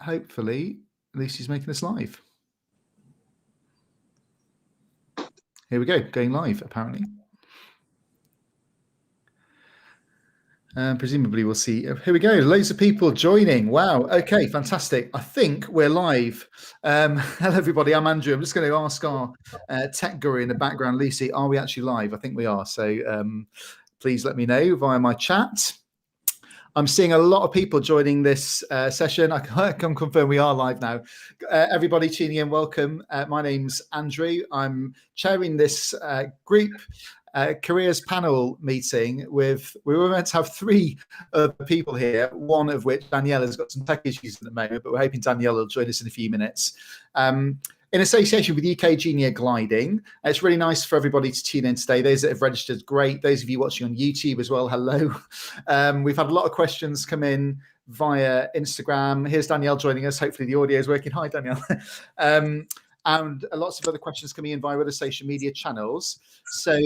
hopefully Lucy's making us live. Here we go, going live apparently. Presumably we'll see. Here we go. Loads of people joining. Wow. Okay, fantastic. I think we're live. Hello, everybody. I'm Andrew. I'm just going to ask our tech guru in the background, Lucy, are we actually live? I think we are. So please let me know via my chat. I'm seeing a lot of people joining this session. I can confirm we are live now. Everybody tuning in, welcome. My name's Andrew. I'm chairing this group careers panel meeting we were meant to have 3 people here, one of which Danielle has got some tech issues at the moment, but we're hoping Danielle will join us in a few minutes. In association with UK Junior Gliding, it's really nice for everybody to tune in today. Those that have registered, great. Those of you watching on YouTube as well, hello. We've had a lot of questions come in via Instagram. Here's Danielle joining us. Hopefully the audio is working. Hi, Danielle. And lots of other questions coming in via other social media channels. So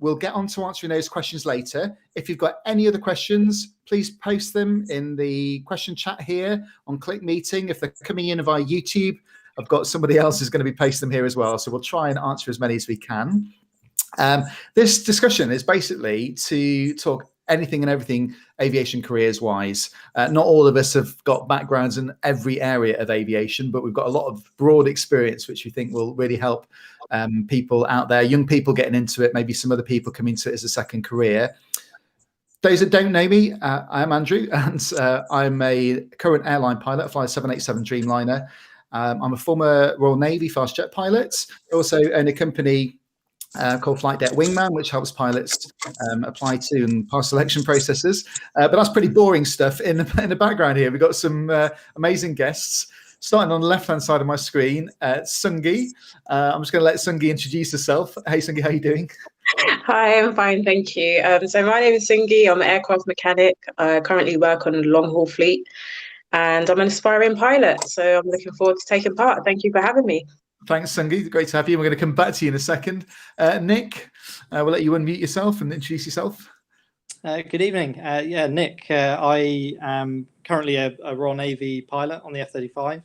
we'll get on to answering those questions later. If you've got any other questions, please post them in the question chat here on Click Meeting. If they're coming in via YouTube, I've got somebody else who's going to be posting them here as well. So we'll try and answer as many as we can. This discussion is basically to talk anything and everything aviation careers wise. Not all of us have got backgrounds in every area of aviation, but we've got a lot of broad experience, which we think will really help people out there, young people getting into it, maybe some other people coming to it as a second career. Those that don't know me, I'm Andrew, and I'm a current airline pilot. I fly a 787 Dreamliner. I'm a former Royal Navy fast jet pilot. I also own a company called Flight Deck Wingman, which helps pilots apply to and pass selection processes. But that's pretty boring stuff. In the background here, we've got some amazing guests. Starting on the left-hand side of my screen, Tsungi. I'm just going to let Tsungi introduce herself. Hey, Tsungi, how are you doing? Hi, I'm fine, thank you. So my name is Tsungi. I'm an aircraft mechanic. I currently work on a long-haul fleet, and I'm an aspiring pilot. So I'm looking forward to taking part. Thank you for having me. Thanks, Tsungi. Great to have you. We're going to come back to you in a second. Nick, we'll let you unmute yourself and introduce yourself. Good evening. Yeah, Nick. I am currently a Royal Navy pilot on the F-35,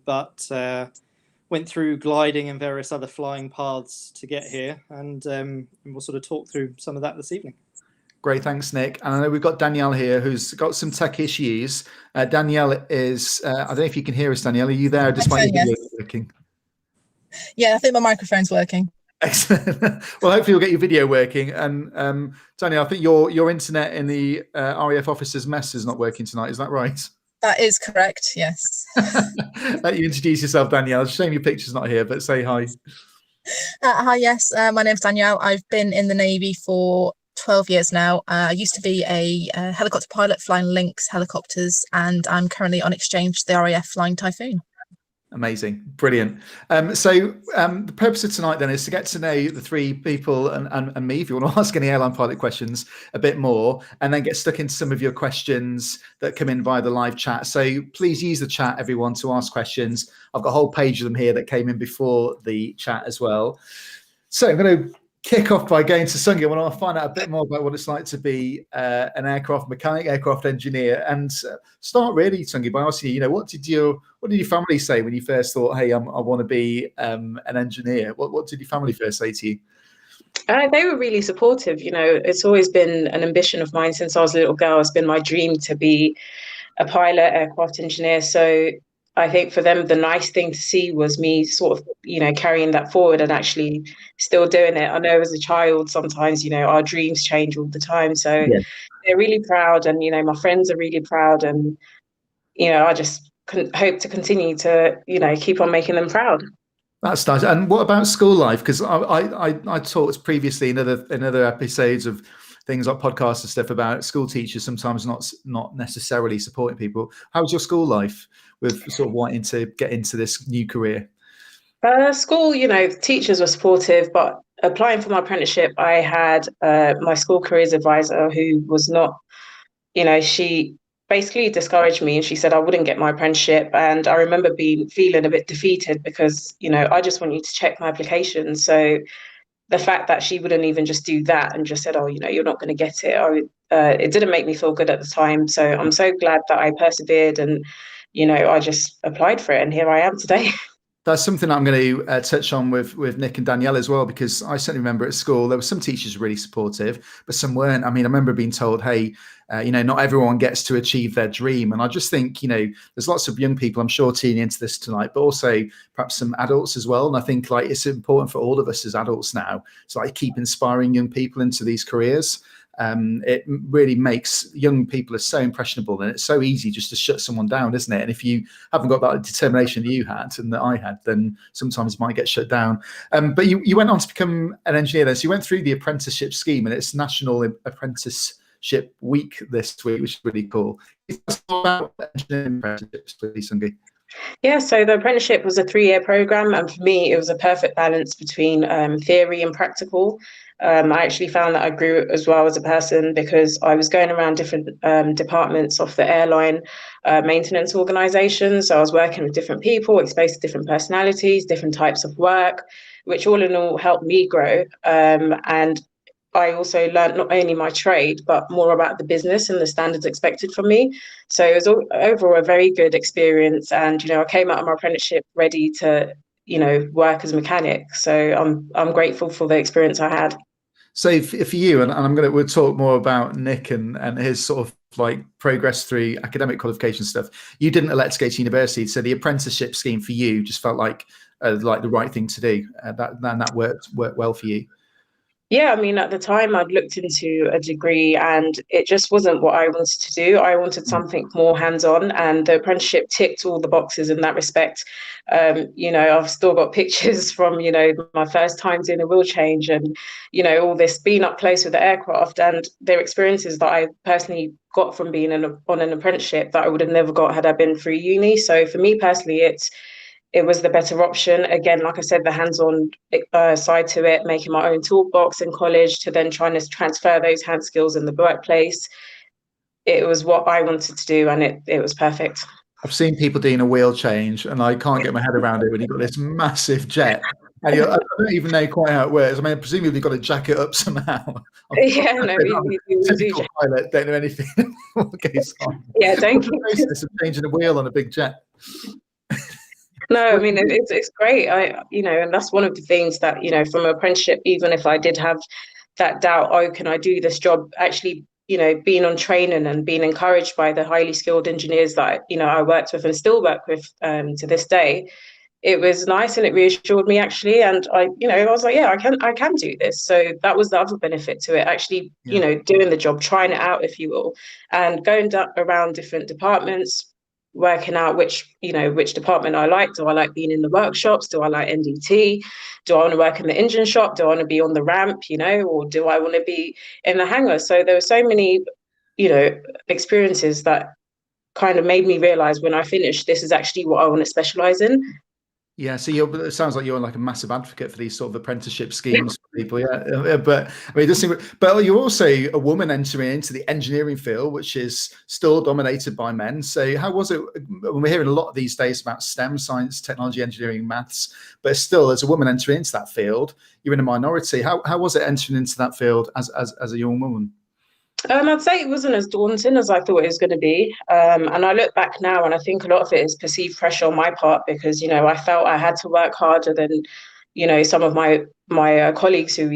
but went through gliding and various other flying paths to get here, and we'll sort of talk through some of that this evening. Great, thanks, Nick. And I know we've got Danielle here who's got some tech issues. Danielle is, I don't know if you can hear us, Danielle. Are you there despite your video working? Yeah, I think my microphone's working. Excellent. Well, hopefully you'll get your video working. And Danielle, I think your internet in the RAF officers' mess is not working tonight. Is that right? That is correct, yes. Let you introduce yourself, Danielle. It's a shame your picture's not here, but say hi. Hi, yes. My name's Danielle. I've been in the Navy for 12 years now. I used to be a helicopter pilot flying Lynx helicopters, and I'm currently on exchange to the RAF flying Typhoon. Amazing, brilliant. So the purpose of tonight then is to get to know the 3 people and me, if you want to ask any airline pilot questions a bit more, and then get stuck into some of your questions that come in via the live chat. So please use the chat, everyone, to ask questions. I've got a whole page of them here that came in before the chat as well. So I'm going to kick off by going to Tsungi. I want to find out a bit more about what it's like to be an aircraft mechanic, aircraft engineer, and start really, Tsungi, by asking you, what did your family say when you first thought, hey, I want to be an engineer? What did your family first say to you? They were really supportive. It's always been an ambition of mine since I was a little girl. It's been my dream to be a pilot, aircraft engineer. So I think for them, the nice thing to see was me sort of, carrying that forward and actually still doing it. I know as a child, sometimes, our dreams change all the time. So they're really proud, and, my friends are really proud. And, I just hope to continue to, keep on making them proud. That's nice. And what about school life? Because I talked previously in other episodes of things like podcasts and stuff about school teachers sometimes not necessarily supporting people. How was your school life with sort of wanting to get into this new career? School, teachers were supportive, but applying for my apprenticeship, I had my school careers advisor who was not, she basically discouraged me, and she said I wouldn't get my apprenticeship. And I remember feeling a bit defeated because, I just want you to check my application. So the fact that she wouldn't even just do that and just said, oh, you're not going to get it, it didn't make me feel good at the time. So I'm so glad that I persevered and I just applied for it, and here I am today. That's something I'm going to touch on with Nick and Danielle as well, because I certainly remember at school there were some teachers really supportive, but some weren't. I mean, I remember being told, hey, not everyone gets to achieve their dream. And I just think, there's lots of young people, I'm sure, tuning into this tonight, but also perhaps some adults as well. And I think it's important for all of us as adults now to keep inspiring young people into these careers. It really makes young people are so impressionable, and it's so easy just to shut someone down, isn't it? And if you haven't got that determination that you had and that I had, then sometimes you might get shut down. But you went on to become an engineer then. So you went through the apprenticeship scheme, and it's National Apprenticeship Week this week, which is really cool. It's about engineering apprenticeships, please, Tsungi. Yeah, so the apprenticeship was a 3-year program, and for me, it was a perfect balance between theory and practical. I actually found that I grew as well as a person, because I was going around different departments of the airline maintenance organisation. So I was working with different people, exposed to different personalities, different types of work, which all in all helped me grow. And I also learned not only my trade, but more about the business and the standards expected from me. So it was overall a very good experience. And, I came out of my apprenticeship ready to, work as a mechanic. So I'm grateful for the experience I had. So for you, and we'll talk more about Nick and his sort of progress through academic qualification stuff. You didn't elect to go to university, so the apprenticeship scheme for you just felt like the right thing to do. That worked well for you. Yeah, I mean, at the time I'd looked into a degree and it just wasn't what I wanted to do. I wanted something more hands-on, and the apprenticeship ticked all the boxes in that respect. I've still got pictures from, my first time doing a wheel change and, all this being up close with the aircraft, and their experiences that I personally got from being on an apprenticeship that I would have never got had I been through uni. So for me personally, it was the better option. Again, like I said, the hands-on side to it, making my own toolbox in college to then trying to transfer those hand skills in the workplace. It was what I wanted to do, and it was perfect. I've seen people doing a wheel change, and I can't get my head around it when you've got this massive jet. And I don't even know quite how it works. I mean, presumably you've got to jack it up somehow. Yeah, no, we do. Pilot, don't know anything. What goes on? Yeah, don't keep process of changing a wheel on a big jet. No, I mean, it's great. And that's one of the things that, from apprenticeship, even if I did have that doubt, can I do this job? Actually, being on training and being encouraged by the highly skilled engineers that, I worked with and still work with to this day, it was nice, and it reassured me actually. And I was like, yeah, I can do this. So that was the other benefit to it, actually, doing the job, trying it out, if you will, and going around different departments, working out which department I like. Do I like being in the workshops? Do I like NDT? Do I want to work in the engine shop? Do I want to be on the ramp, or do I want to be in the hangar? So there were so many, experiences that kind of made me realize when I finished, this is actually what I want to specialize in. Yeah, so it sounds like you're like a massive advocate for these sort of apprenticeship schemes for people. Yeah, but I mean, it does seem. But you're also a woman entering into the engineering field, which is still dominated by men. So how was it? We're hearing a lot these days about STEM, science, technology, engineering, maths, but still, as a woman entering into that field, you're in a minority. How was it entering into that field as a young woman? I'd say it wasn't as daunting as I thought it was going to be. And I look back now and I think a lot of it is perceived pressure on my part, because, I felt I had to work harder than, some of my colleagues who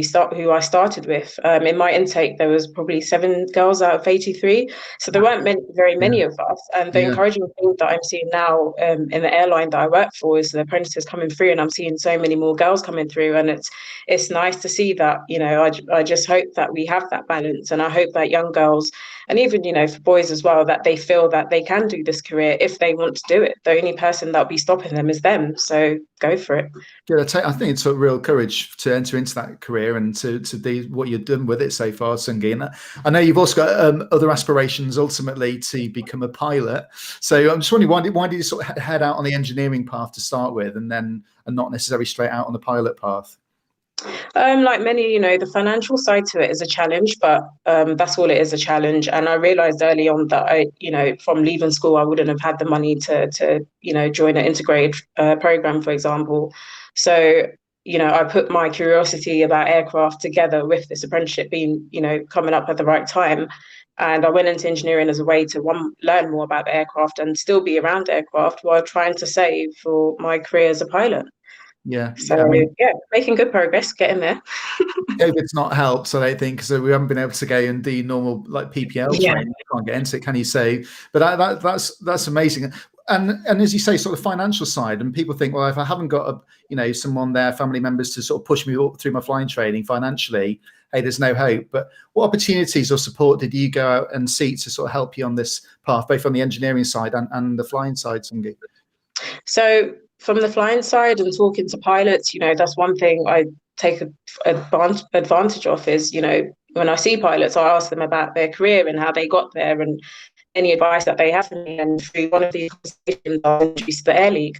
I started with. In my intake, there was probably 7 girls out of 83. So there weren't very many of us. And the encouraging thing that I'm seeing now in the airline that I work for is the apprentices coming through, and I'm seeing so many more girls coming through. And it's nice to see that. I just hope that we have that balance, and I hope that young girls, and even for boys as well, that they feel that they can do this career if they want to do it. The only person that'll be stopping them is them. So go for it. Yeah, I think it's a real courage to enter into that career and to do what you've done with it so far, Tsungi. And I know you've also got other aspirations ultimately to become a pilot. So I'm just wondering, why did you sort of head out on the engineering path to start with, and not necessarily straight out on the pilot path? Like many, the financial side to it is a challenge, but that's all it is, a challenge. And I realized early on that from leaving school, I wouldn't have had the money to join an integrated program, for example. So, I put my curiosity about aircraft together with this apprenticeship being, coming up at the right time. And I went into engineering as a way to learn more about the aircraft and still be around aircraft while trying to save for my career as a pilot. Yeah. So I mean, making good progress, getting there. COVID's not helped, so I don't think, so we haven't been able to go and do normal like PPL training. You can't get into it, can you? So, but that's amazing. And as you say, sort of financial side, and people think, well, if I haven't got someone there, family members to sort of push me up through my flying training financially, hey, there's no hope. But what opportunities or support did you go out and seek to sort of help you on this path, both on the engineering side and the flying side, Tsungi? So from the flying side and talking to pilots, that's one thing I take advantage of is, when I see pilots, I ask them about their career and how they got there and any advice that they have for me. And through one of these conversations, I was introduced to the Air League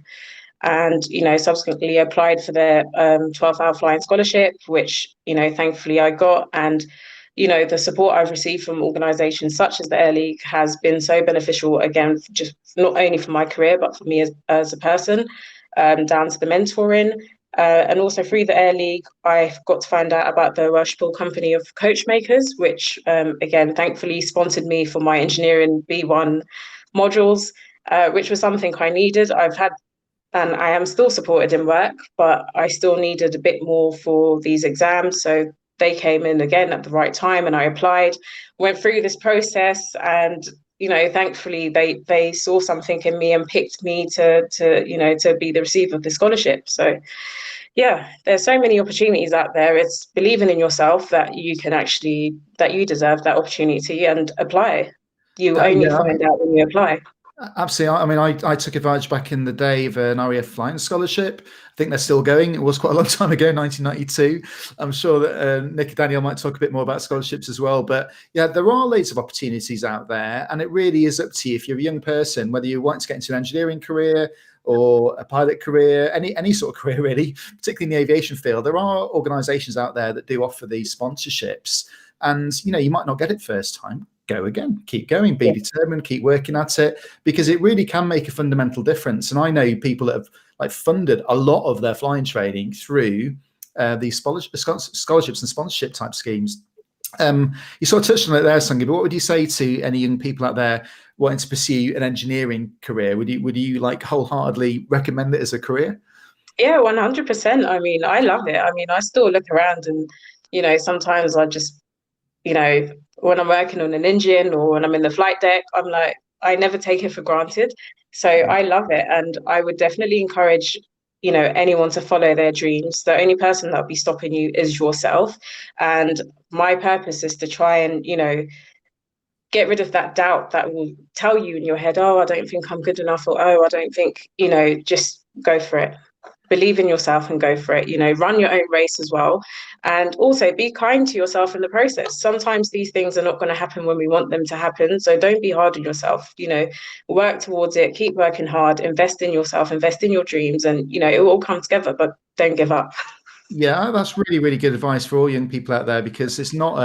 and, subsequently applied for their 12-hour flying scholarship, which, thankfully I got. And, the support I've received from organisations such as the Air League has been so beneficial, again, just not only for my career, but for me as a person, down to the mentoring. And also through the Air League, I've got to find out about the Worshipful Company of Coach Makers, which, again, thankfully sponsored me for my engineering B1 modules, which was something I needed. And I am still supported in work, but I still needed a bit more for these exams. So they came in again at the right time and I applied, went through this process and, thankfully they saw something in me and picked me to be the receiver of the scholarship. So yeah, there's so many opportunities out there. It's believing in yourself that you deserve that opportunity and apply. You only find out when you apply. Absolutely. I mean, I took advantage back in the day of an RAF flying scholarship. I think they're still going. It was quite a long time ago, 1992. I'm sure that Nick and Danielle might talk a bit more about scholarships as well. But yeah, there are loads of opportunities out there. And it really is up to you if you're a young person, whether you want to get into an engineering career or a pilot career, any sort of career really, particularly in the aviation field. There are organisations out there that do offer these sponsorships. And, you might not get it first time. Go again, keep going, be determined, keep working at it, because it really can make a fundamental difference. And I know people that have funded a lot of their flying training through these scholarships and sponsorship type schemes. You sort of touched on it there, Tsungi, but what would you say to any young people out there wanting to pursue an engineering career? Would you wholeheartedly recommend it as a career? Yeah, 100%. I mean, I love it. I mean, I still look around and, sometimes I just, when I'm working on an engine or when I'm in the flight deck, I'm like, I never take it for granted. So I love it. And I would definitely encourage, anyone to follow their dreams. The only person that'll be stopping you is yourself. And my purpose is to try and, get rid of that doubt that will tell you in your head, oh, I don't think I'm good enough, or, oh, I don't think, just go for it. Believe in yourself and go for it, run your own race as well. And also be kind to yourself in the process. Sometimes these things are not going to happen when we want them to happen. So don't be hard on yourself, work towards it, keep working hard, invest in yourself, invest in your dreams, and, it will all come together, but don't give up. Yeah, that's really, really good advice for all young people out there, because it's not,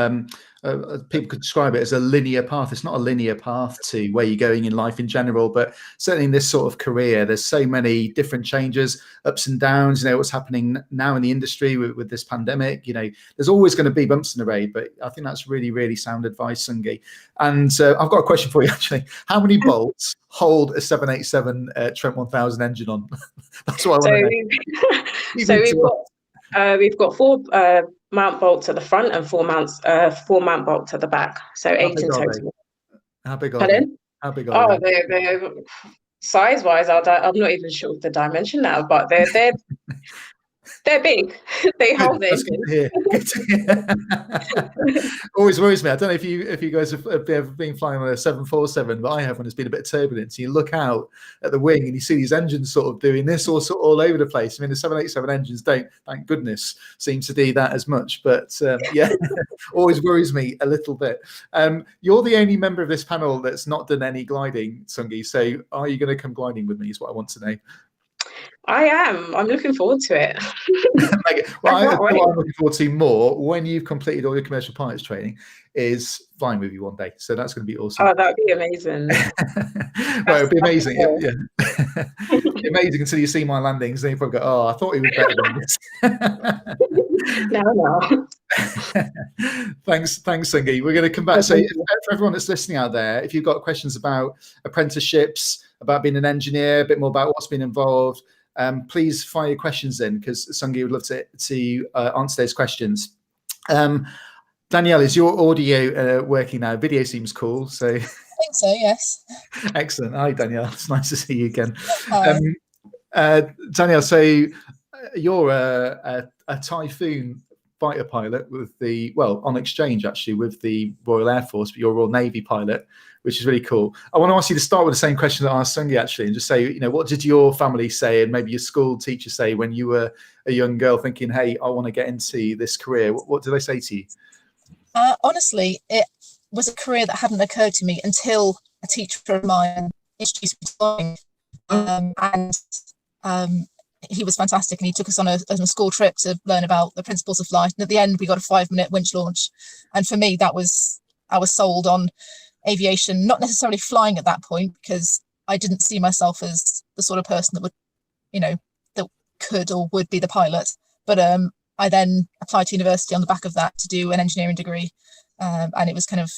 people could describe it as a linear path. It's not a linear path to where you're going in life in general, but certainly in this sort of career, there's so many different changes, ups and downs, what's happening now in the industry with this pandemic, there's always going to be bumps in the road, but I think that's really, really sound advice, Tsungi. And I've got a question for you, actually. How many bolts hold a 787 Trent 1000 engine on? That's what I want to know. We've got 4 mount bolts at the front and 4 mount bolts at the back. So 8 in total. How big are they? How big are they? They're size-wise, I'm not even sure of the dimension now, but they're big. They hold it. That's good to hear. Always worries me. I don't know if you guys have ever been flying on a 747, but I have when it's been a bit turbulent. So you look out at the wing and you see these engines sort of doing this all over the place. I mean, the 787 engines don't, thank goodness, seem to do that as much. But yeah, always worries me a little bit. You're the only member of this panel that's not done any gliding, Tsungi. So are you going to come gliding with me is what I want to know. I am. I'm looking forward to it. Well, I'm looking forward to more when you've completed all your commercial pilots training is flying with you one day. So that's going to be awesome. Oh, that would be amazing. Well, it'd be amazing. Yeah. It'd be amazing until you see my landings. Then you probably go, oh, I thought he was better than this. No. Thanks, Tsungi. We're going to come back. So for everyone that's listening out there, if you've got questions about apprenticeships, about being an engineer, a bit more about what's been involved, please fire your questions in, because Tsungi would love to answer those questions. Danielle, is your audio working now? Video seems cool. So I think so, yes. Excellent. Hi, Danielle. It's nice to see you again. Hi. Danielle, so you're a Typhoon fighter pilot with on exchange actually with the Royal Air Force, but you're a Royal Navy pilot, which is really cool. I want to ask you to start with the same question that I asked Tsungi actually, and just say, what did your family say and maybe your school teacher say when you were a young girl thinking, hey, I want to get into this career? What did they say to you? Honestly, it was a career that hadn't occurred to me until a teacher of mine introduced me to flying. And he was fantastic, and he took us on a school trip to learn about the principles of flight. And at the end, we got a 5-minute winch launch. And for me, I was sold on aviation, not necessarily flying at that point, because I didn't see myself as the sort of person that would, that could or would be the pilot. But I then applied to university on the back of that to do an engineering degree. And it was kind of,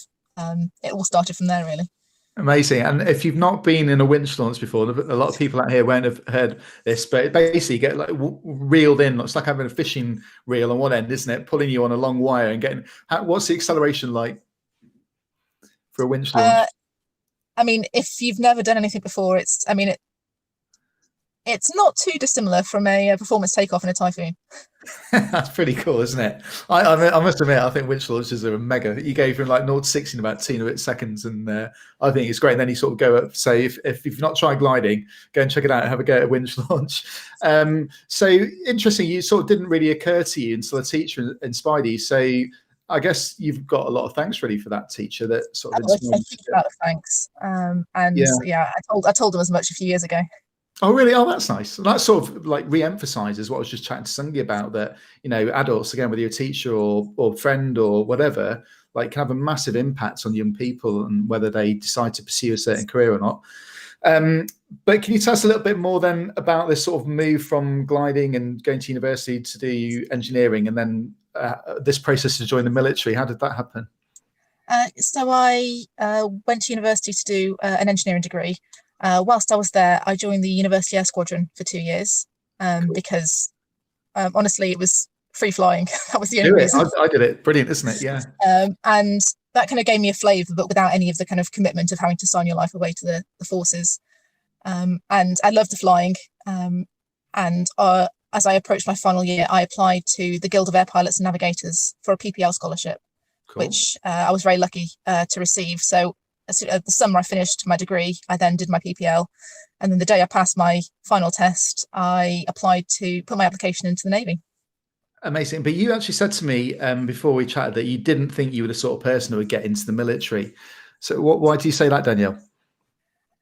it all started from there, really. Amazing. And if you've not been in a winch launch before, a lot of people out here won't have heard this, but basically you get like reeled in. It's like having a fishing reel on one end, isn't it? Pulling you on a long wire and getting, what's the acceleration like for a winch launch? I mean, if you've never done anything before, it's not too dissimilar from a performance takeoff in a Typhoon. That's pretty cool, isn't it? I must admit, I think winch launches are mega. You go from like 0 to 60 in about 2 seconds, and I think it's great. And then you sort of go up. So if you've not tried gliding, go and check it out and have a go at a winch launch. So interesting. You sort of didn't really occur to you until a teacher inspired you. So I guess you've got a lot of thanks really for that teacher that sort of inspired you. I think about the thanks. I told them as much a few years ago. Oh, really? Oh, that's nice. That sort of like re-emphasizes what I was just chatting to Tsungi about, that, adults, again, whether you're a teacher or friend or whatever, like can have a massive impact on young people and whether they decide to pursue a certain career or not. But can you tell us a little bit more then about this sort of move from gliding and going to university to do engineering, and then this process to join the military? How did that happen? So I went to university to do an engineering degree. Whilst I was there, I joined the University Air Squadron for 2 years because honestly, it was free flying. That was the only reason. I did it. Brilliant, isn't it? Yeah. And that kind of gave me a flavour, but without any of the kind of commitment of having to sign your life away to the forces. And I loved the flying. And as I approached my final year, I applied to the Guild of Air Pilots and Navigators for a PPL scholarship, which I was very lucky to receive. So the summer I finished my degree, I then did my PPL, and then the day I passed my final test, I applied to put my application into the Navy. Amazing. But you actually said to me before we chatted that you didn't think you were the sort of person who would get into the military. So why do you say that, Danielle?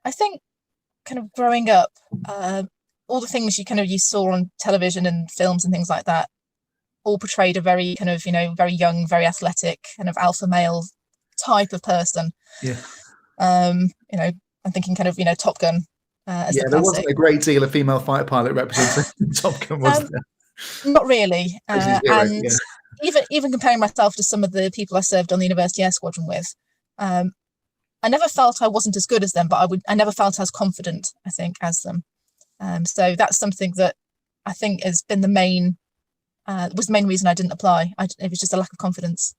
I think kind of growing up, all the things you saw on television and films and things like that all portrayed a very kind of, very young, very athletic, kind of alpha male type of person. Yeah. I'm thinking kind of, Top Gun. There wasn't a great deal of female fighter pilot representation in Top Gun, was there? Not really. Even comparing myself to some of the people I served on the University Air Squadron with, I never felt I wasn't as good as them, but I never felt as confident, I think, as them. So that's something that I think has been the main reason I didn't apply. It was just a lack of confidence.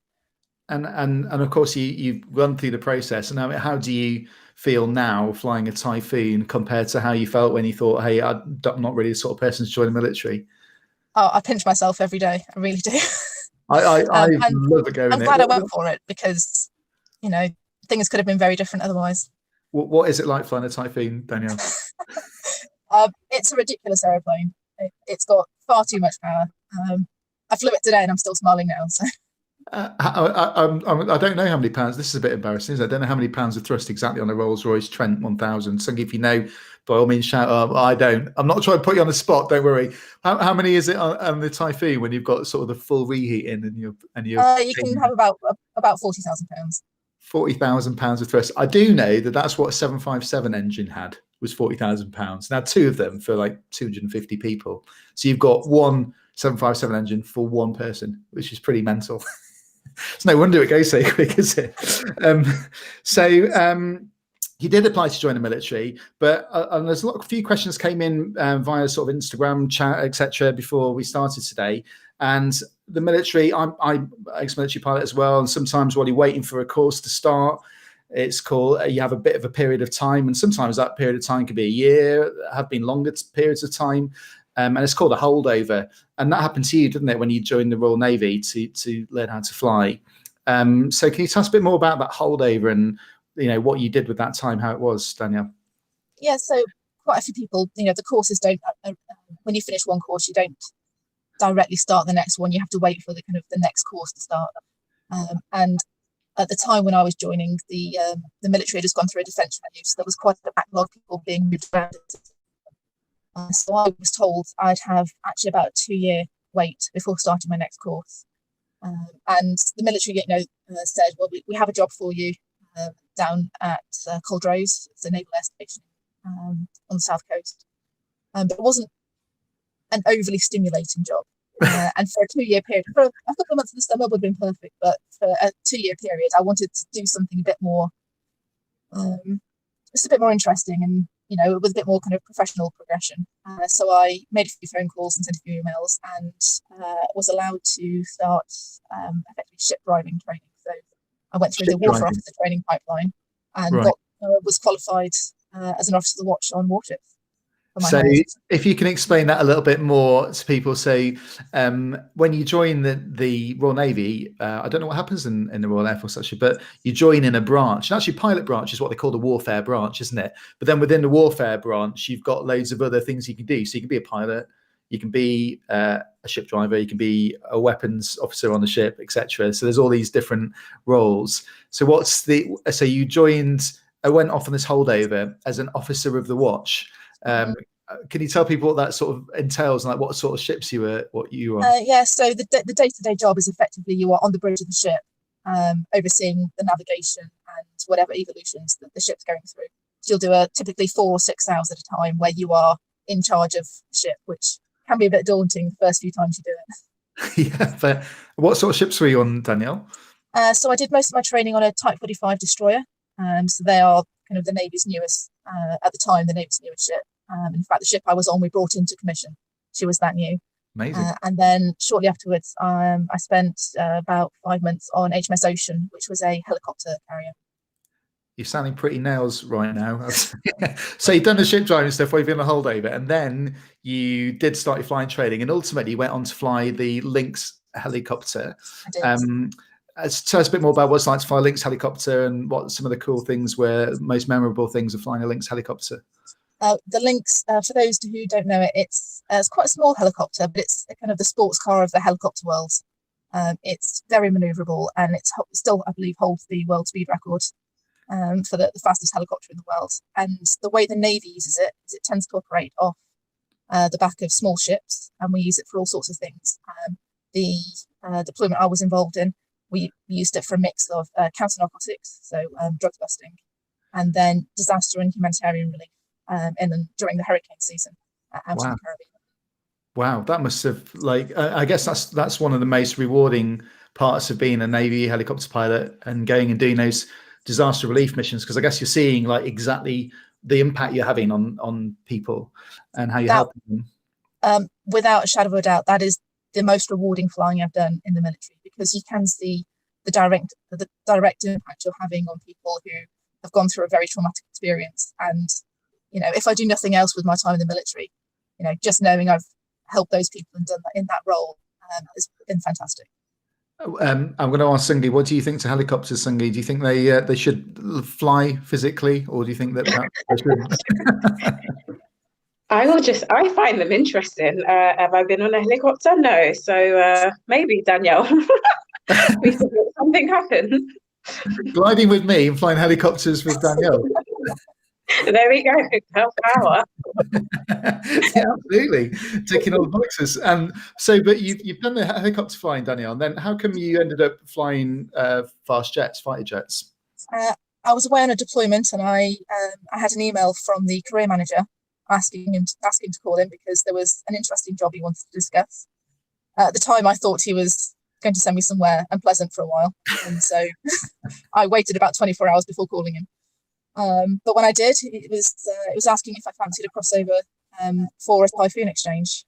And of course you've run through the process, and how do you feel now flying a Typhoon compared to how you felt when you thought, hey, I'm not really the sort of person to join the military? Oh, I pinch myself every day. I really do. I love it going. I'm glad I went for it because, things could have been very different otherwise. What is it like flying a Typhoon, Danielle? It's a ridiculous aeroplane. It's got far too much power. I flew it today and I'm still smiling now. So. I don't know how many pounds. This is a bit embarrassing, isn't it? I don't know how many pounds of thrust exactly on a Rolls-Royce Trent 1000. So if you know, by all means, shout out. I don't. I'm not trying to put you on the spot. Don't worry. How many is it on the Typhoon when you've got sort of the full reheat in and you can have about 40,000 pounds. 40,000 pounds of thrust. I do know that's what a 757 engine had, was 40,000 pounds. Now 2 of them for like 250 people. So you've got one 757 engine for one person, which is pretty mental. It's no wonder it goes so quick, is it? You did apply to join the military, but and there's a few questions came in via sort of Instagram chat, etc., before we started today. And the military, I'm ex-military pilot as well, and sometimes while you're waiting for a course to start, it's called, you have a bit of a period of time, and sometimes that period of time could be a year, have been longer periods of time, and it's called a holdover. And that happened to you, didn't it, when you joined the Royal Navy to learn how to fly? So can you tell us a bit more about that holdover and what you did with that time, how it was, Danielle? Yeah, so quite a few people, the courses don't, when you finish one course, you don't directly start the next one. You have to wait for the next course to start. And at the time when I was joining, the military had just gone through a defence review, so there was quite a backlog of people being moved around. So I was told I'd have actually about a 2-year wait before starting my next course. And the military, said, well, we have a job for you down at Culdrose, it's a naval air station on the south coast. But it wasn't an overly stimulating job. And for a 2-year period, for a couple of months in the summer would have been perfect, but for a 2-year period, I wanted to do something a bit more, just a bit more interesting and, with a bit more kind of professional progression. So I made a few phone calls and sent a few emails and was allowed to start effectively ship driving training. So I went through the warfare officer training pipeline and was qualified as an officer of the watch on warships. So if you can explain that a little bit more to people. So when you join the Royal Navy, I don't know what happens in the Royal Air Force actually, but you join in a branch. And actually pilot branch is what they call the warfare branch, isn't it? But then within the warfare branch, you've got loads of other things you can do. So you can be a pilot, you can be a ship driver, you can be a weapons officer on the ship, etc. So there's all these different roles. So so you joined, I went off on this holdover as an officer of the watch. Can you tell people what that sort of entails, and like what sort of ships you were on? Yeah, so the day-to-day job is effectively you are on the bridge of the ship, overseeing the navigation and whatever evolutions that the ship's going through. So you'll do typically 4 or 6 hours at a time where you are in charge of the ship, which can be a bit daunting the first few times you do it. Yeah, but what sort of ships were you on, Danielle? So I did most of my training on a Type 45 destroyer. So they are kind of the Navy's newest, at the time, the Navy's newest ship. In fact, the ship I was on, we brought into commission. She was that new. Amazing. And then shortly afterwards, I spent about 5 months on HMS Ocean, which was a helicopter carrier. You're sounding pretty nails right now. So you've done the ship driving stuff while you've been on a holdover, and then you did start your flying training, and ultimately you went on to fly the Lynx helicopter. I did. Tell us a bit more about what it's like to fly a Lynx helicopter and what some of the cool things were, most memorable things of flying a Lynx helicopter. The Lynx, for those who don't know it, it's quite a small helicopter, but it's kind of the sports car of the helicopter world. It's very manoeuvrable, and it's still, I believe, holds the world speed record for the fastest helicopter in the world. And the way the Navy uses it is it tends to operate off the back of small ships, and we use it for all sorts of things. The deployment I was involved in, we used it for a mix of counter-narcotics, so drugs busting, and then disaster and humanitarian relief. And then during the hurricane season out in the Caribbean. Wow, that must have I guess that's one of the most rewarding parts of being a Navy helicopter pilot and going and doing those disaster relief missions, because I guess you're seeing exactly the impact you're having on people and how you're helping them. Without a shadow of a doubt, that is the most rewarding flying I've done in the military, because you can see the direct impact you're having on people who have gone through a very traumatic experience. And if I do nothing else with my time in the military, just knowing I've helped those people and done that in that role has been fantastic. I'm going to ask Tsungi, what do you think to helicopters, Tsungi? Do you think they should fly physically, or do you think that they shouldn't? I find them interesting. Have I been on a helicopter? No. So maybe, Danielle, we could make something happen. Gliding with me and flying helicopters with Danielle. There we go. Power. Yeah, absolutely, ticking all the boxes. And so, but you've done the helicopter flying, Danielle, and then how come you ended up flying fast jets, fighter jets? I was away on a deployment, and I had an email from the career manager asking him to call in because there was an interesting job he wanted to discuss. At the time, I thought he was going to send me somewhere unpleasant for a while, and so I waited about 24 hours before calling him. But when I did, it was asking if I fancied a crossover for a Typhoon exchange,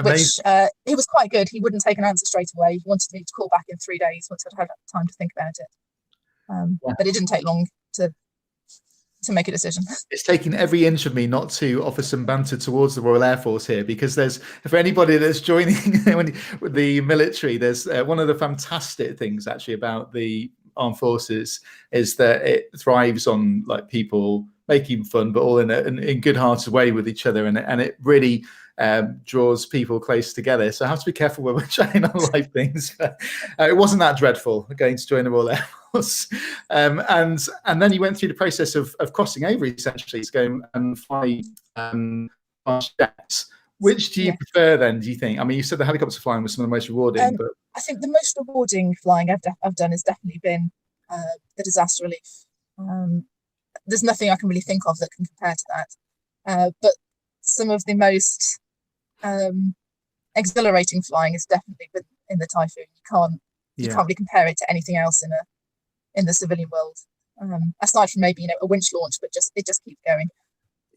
which he was quite good. He wouldn't take an answer straight away. He wanted me to call back in 3 days once I'd had time to think about it. But it didn't take long to make a decision. It's taking every inch of me not to offer some banter towards the Royal Air Force here, because there's, for anybody that's joining with the military, there's one of the fantastic things actually about the armed forces is that it thrives on like people making fun, but all in a good-hearted way with each other, and it really draws people close together. So I have to be careful when we're trying on live things. It wasn't that dreadful going to join the Royal Air Force, and then you went through the process of crossing over essentially to go and fly jets. Which do you prefer then, do you think? I mean, you said the helicopter flying was some of the most rewarding, but I think the most rewarding flying I've done has definitely been the disaster relief. There's nothing I can really think of that can compare to that. But some of the most exhilarating flying has definitely been in the Typhoon. You can't really compare it to anything else in the civilian world, aside from maybe a winch launch, but it just keeps going.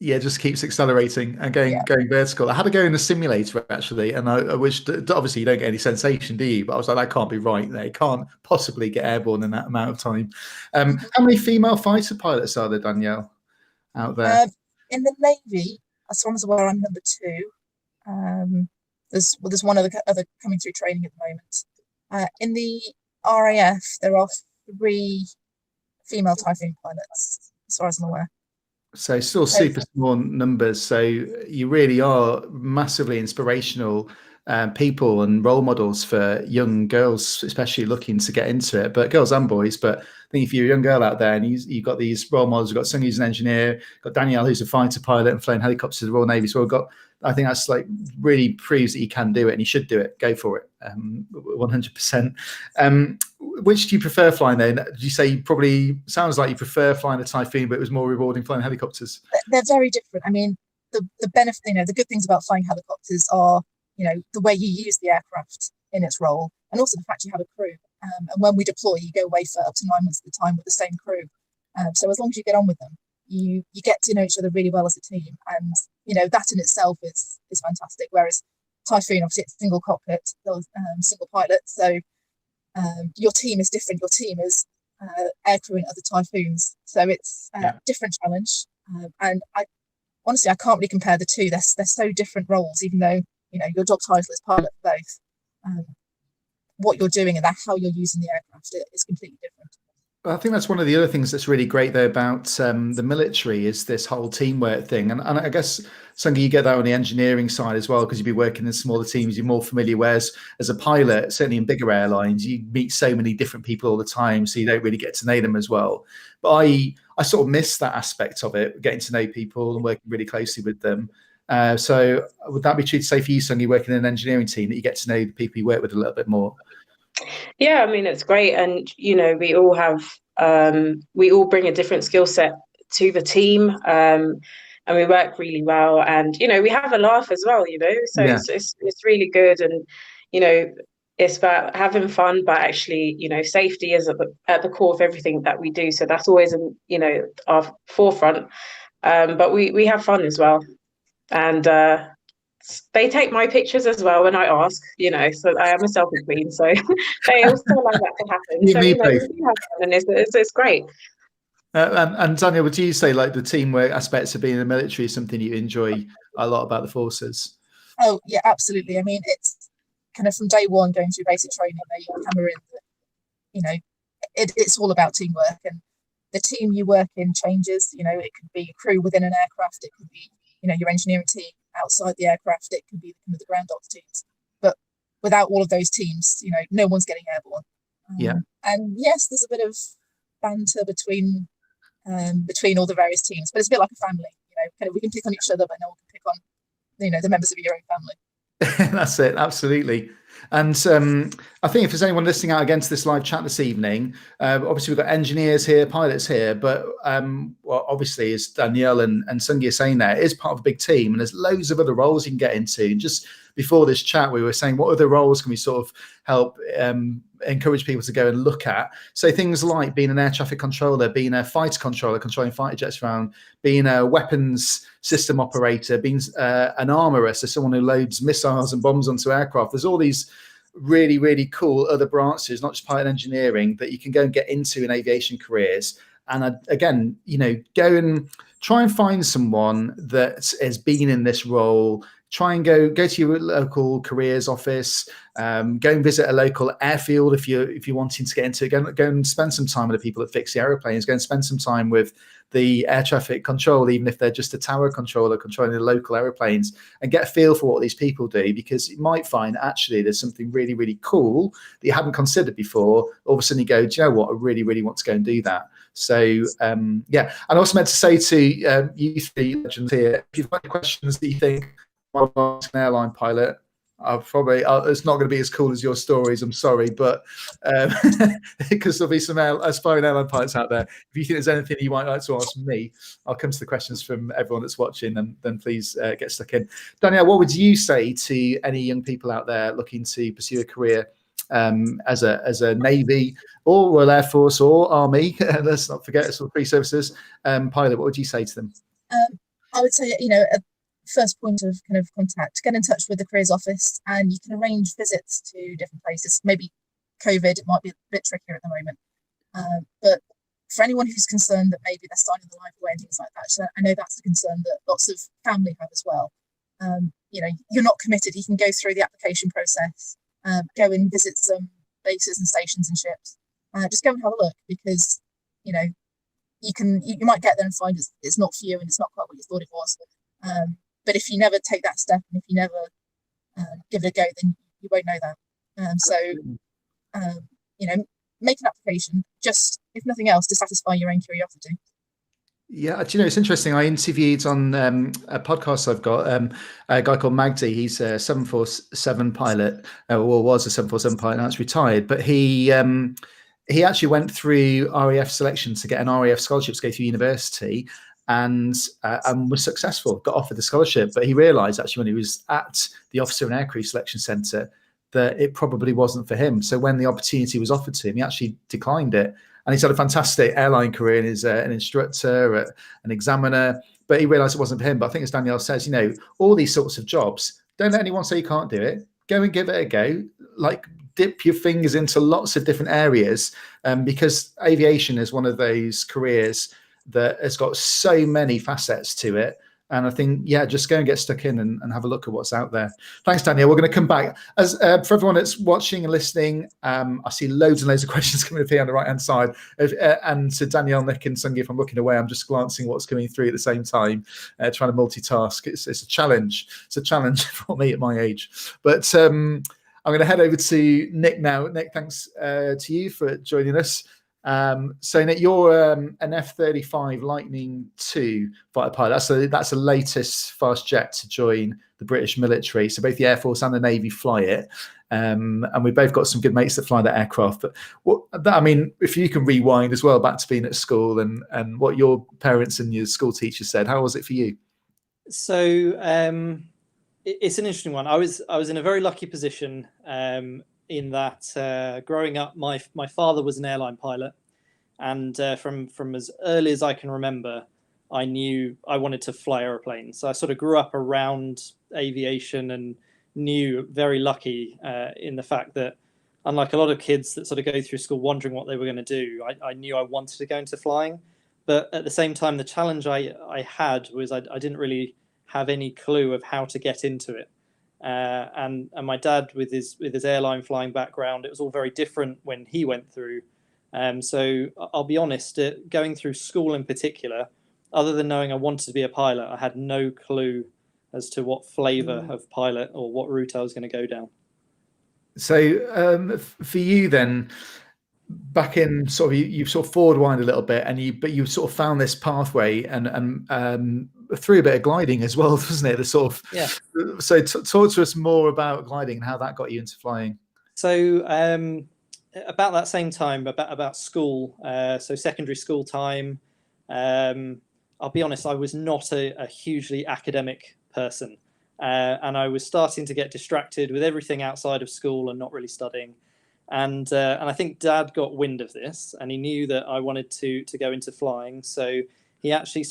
Yeah, it just keeps accelerating and going vertical. I had to go in the simulator actually, and which obviously you don't get any sensation, do you? But I was like, that can't be right. They can't possibly get airborne in that amount of time. How many female fighter pilots are there, Danielle, out there? In the Navy, as far as I'm aware, I'm number 2. There's one other coming through training at the moment. In the RAF, there are 3 female Typhoon pilots, as far as I'm aware. So still super small numbers. So you really are massively inspirational people and role models for young girls, especially looking to get into it, but girls and boys. But I think if you're a young girl out there and you've got these role models, you've got Tsungi who's an engineer, got Danielle who's a fighter pilot and flown helicopters to the Royal Navy. So I think that's like really proves that you can do it and you should do it. Go for it, 100%. Which do you prefer flying then? Did you say probably sounds like you prefer flying a Typhoon, but it was more rewarding flying helicopters? They're very different. I mean, the benefit, the good things about flying helicopters are, the way you use the aircraft in its role, and also the fact you have a crew. And when we deploy, you go away for up to 9 months at a time with the same crew. So as long as you get on with them, you get to know each other really well as a team, and that in itself is fantastic. Whereas Typhoon, obviously, it's single cockpit, single pilot, so your team is different. Your team is aircrew in other Typhoons, so it's a different challenge. And I honestly can't really compare the two. They're so different roles, even though your job title is pilot for both. What you're doing and how you're using the aircraft is completely different. I think that's one of the other things that's really great though about the military is this whole teamwork thing. And I guess, Tsungi, you get that on the engineering side as well, because you'd be working in smaller teams, you're more familiar, whereas as a pilot, certainly in bigger airlines, you meet so many different people all the time, so you don't really get to know them as well. But I sort of miss that aspect of it, getting to know people and working really closely with them. So would that be true to say for you, Tsungi, working in an engineering team, that you get to know the people you work with a little bit more? Yeah, I mean, it's great. And, we all have, we all bring a different skill set to the team, and we work really well. And, we have a laugh as well, so it's really good. And, it's about having fun, but actually, safety is at the core of everything that we do. So that's always, our forefront. But we have fun as well. And they take my pictures as well when I ask, so I am a selfie queen, so they also like that to happen. We so do have fun, and it's great. And Danielle, would you say like the teamwork aspects of being in the military is something you enjoy a lot about the forces? Oh yeah, absolutely. I mean, it's kind of from day one going through basic training, you hammer in that, it's all about teamwork, and the team you work in changes. It could be a crew within an aircraft, it could be your engineering team outside the aircraft, it can be the ground ops teams. But without all of those teams, no one's getting airborne. And yes, there's a bit of banter between all the various teams, but it's a bit like a family. Kind of we can pick on each other, but no one can pick on the members of your own family. That's it, absolutely. And I think if there's anyone listening out again to this live chat this evening, obviously we've got engineers here, pilots here, but well, obviously, as Danielle and Tsungi are saying there, it is part of a big team, and there's loads of other roles you can get into. And just before this chat, we were saying, what other roles can we sort of help encourage people to go and look at? So things like being an air traffic controller, being a fighter controller, controlling fighter jets around, being a weapons system operator, being an armourer, so someone who loads missiles and bombs onto aircraft. There's all these really, really cool other branches, not just pilot engineering, that you can go and get into in aviation careers. And again, you know, go and try and find someone that has been in this role. Try and go to your local careers office. Go and visit a local airfield if you're wanting to get into it. Go and spend some time with the people that fix the aeroplanes. Go and spend some time with the air traffic control, even if they're just a tower controller controlling the local aeroplanes, and get a feel for what these people do, because you might find actually there's something really, really cool that you hadn't considered before. All of a sudden you go, do you know what? I really, really want to go and do that. So yeah, and I also meant to say to you three legends here, if you've got any questions that you think, well, I'm an airline pilot, it's not going to be as cool as your stories, I'm sorry, but because there'll be some aspiring airline pilots out there. If you think there's anything you might like to ask me, I'll come to the questions from everyone that's watching, and then please get stuck in. Danielle, what would you say to any young people out there looking to pursue a career as a Navy or Royal Air Force or Army, let's not forget sort of free services pilot? What would you say to them? I would say, you know, first point of kind of contact, get in touch with the careers office, and you can arrange visits to different places. Maybe COVID, it might be a bit trickier at the moment, but for anyone who's concerned that maybe they're starting the life away and things like that, so I know that's a concern that lots of family have as well. You know, you're not committed, you can go through the application process, go and visit some bases and stations and ships, just go and have a look, because you know you might get there and find it's not for you and it's not quite what you thought it was. But if you never take that step, and if you never give it a go, then you won't know that. So, you know, make an application, just, if nothing else, to satisfy your own curiosity. Yeah, do you know, it's interesting. I interviewed on a podcast I've got a guy called Magdi. He's a 747 pilot, or was a 747 pilot, now it's retired. But he actually went through RAF selection to get an RAF scholarship to go through university, and was successful, got offered the scholarship. But he realised actually when he was at the Officer and Aircrew Selection Centre that it probably wasn't for him. So when the opportunity was offered to him, he actually declined it. And he's had a fantastic airline career, and is an instructor, an examiner, but he realised it wasn't for him. But I think, as Danielle says, you know, all these sorts of jobs, don't let anyone say you can't do it. Go and give it a go. Like, dip your fingers into lots of different areas, because aviation is one of those careers that has got so many facets to it. And I think, yeah, just go and get stuck in and have a look at what's out there. Thanks, Danielle. We're going to come back. As for everyone that's watching and listening, I see loads and loads of questions coming up here on the right-hand side. And to Danielle, Nick, and Tsungi, if I'm looking away, I'm just glancing what's coming through at the same time, trying to multitask. It's a challenge. It's a challenge for me at my age. But I'm going to head over to Nick now. Nick, thanks to you for joining us. So Nick, you're an F-35 Lightning II fighter pilot. That's the latest fast jet to join the British military. So both the Air Force and the Navy fly it, and we've both got some good mates that fly that aircraft. But I mean, if you can rewind as well back to being at school and what your parents and your school teachers said, how was it for you? So it's an interesting one. I was in a very lucky position. In that growing up, my father was an airline pilot, and from as early as I can remember, I knew I wanted to fly airplanes. So I sort of grew up around aviation and knew, very lucky in the fact that, unlike a lot of kids that sort of go through school wondering what they were going to do, I knew I wanted to go into flying. But at the same time, the challenge I had was I didn't really have any clue of how to get into it. And my dad, with his airline flying background, it was all very different when he went through. So I'll be honest, going through school in particular, other than knowing I wanted to be a pilot, I had no clue as to what flavour of pilot or what route I was going to go down. So for you then, back in sort of you sort of forward wind a little bit, but you sort of found this pathway and through a bit of gliding as well, wasn't it? The sort of, yeah. So talk to us more about gliding and how that got you into flying. So about that same time, about school, so secondary school time, I'll be honest, I was not a hugely academic person. And I was starting to get distracted with everything outside of school and not really studying. And I think Dad got wind of this, and he knew that I wanted to go into flying. So he actually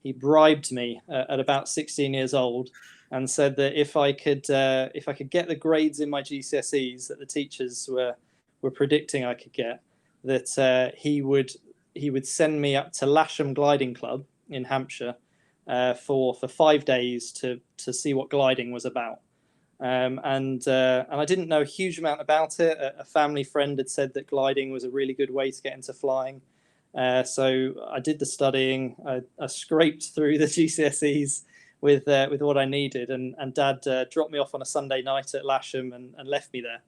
he bribed me at about 16 years old, and said that if I could get the grades in my GCSEs that the teachers were predicting I could get, that he would send me up to Lasham Gliding Club in Hampshire for 5 days to see what gliding was about. And I didn't know a huge amount about it. A family friend had said that gliding was a really good way to get into flying. So I did the studying. I scraped through the GCSEs with what I needed, and Dad dropped me off on a Sunday night at Lasham and left me there.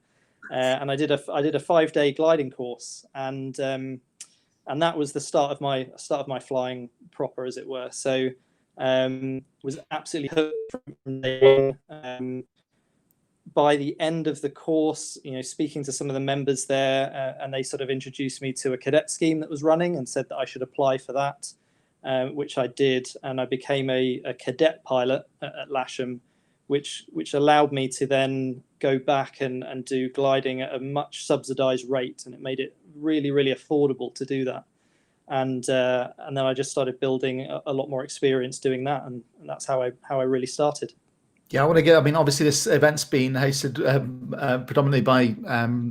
And I did a 5-day gliding course, and that was the start of my flying proper, as it were. So was absolutely hooked from day one. By the end of the course, speaking to some of the members there, and they sort of introduced me to a cadet scheme that was running and said that I should apply for that, which I did, and I became a cadet pilot at Lasham, which allowed me to then go back and do gliding at a much subsidised rate, and it made it really, really affordable to do that. And then I just started building a lot more experience doing that, and that's how I really started. Yeah, I want to get. I mean, obviously, this event's been hosted predominantly by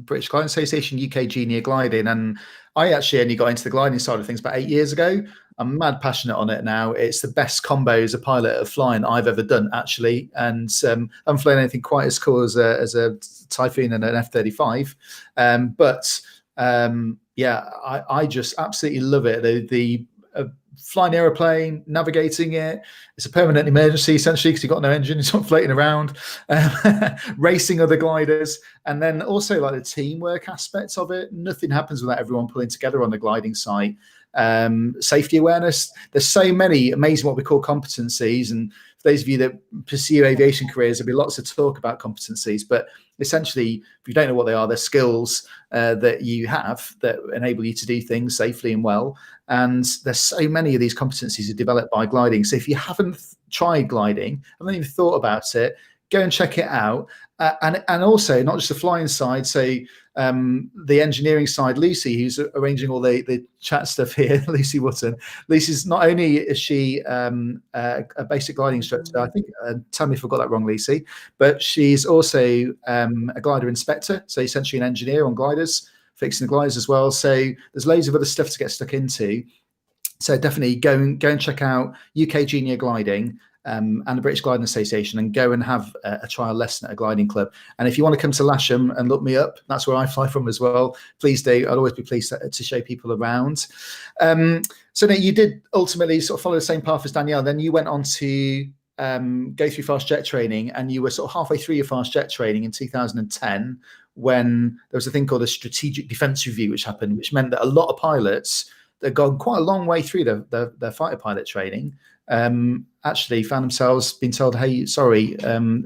British Gliding Association, UK Junior Gliding, and I actually only got into the gliding side of things about 8 years ago. I'm mad passionate on it now. It's the best combo as a pilot of flying I've ever done, actually, and I haven't flown anything quite as cool as a Typhoon and an F-35, but yeah, I just absolutely love it. The flying aeroplane, navigating it, it's a permanent emergency essentially because you've got no engine, it's not floating around, racing other gliders, and then also like the teamwork aspects of it. Nothing happens without everyone pulling together on the gliding site. Safety awareness, there's so many amazing what we call competencies, and for those of you that pursue aviation careers, there'll be lots of talk about competencies, but essentially if you don't know what they are, they're skills that you have that enable you to do things safely and well. And there's so many of these competencies are developed by gliding. So if you haven't tried gliding, haven't even thought about it, go and check it out. And also not just the flying side, so the engineering side, Lucy, who's arranging all the chat stuff here, Lucy Wotton. Lucy's not only is she a basic gliding instructor, I think, tell me if I got that wrong, Lucy, but she's also a glider inspector, so essentially an engineer on gliders, fixing the gliders as well. So there's loads of other stuff to get stuck into. So definitely go and check out UK Junior Gliding and the British Gliding Association, and go and have a trial lesson at a gliding club. And if you want to come to Lasham and look me up, that's where I fly from as well. Please do. I'd always be pleased to show people around. So now you did ultimately sort of follow the same path as Danielle. Then you went on to go through fast jet training, and you were sort of halfway through your fast jet training in 2010 when there was a thing called a strategic defense review, which happened, which meant that a lot of pilots that had gone quite a long way through their fighter pilot training actually found themselves being told, hey, sorry,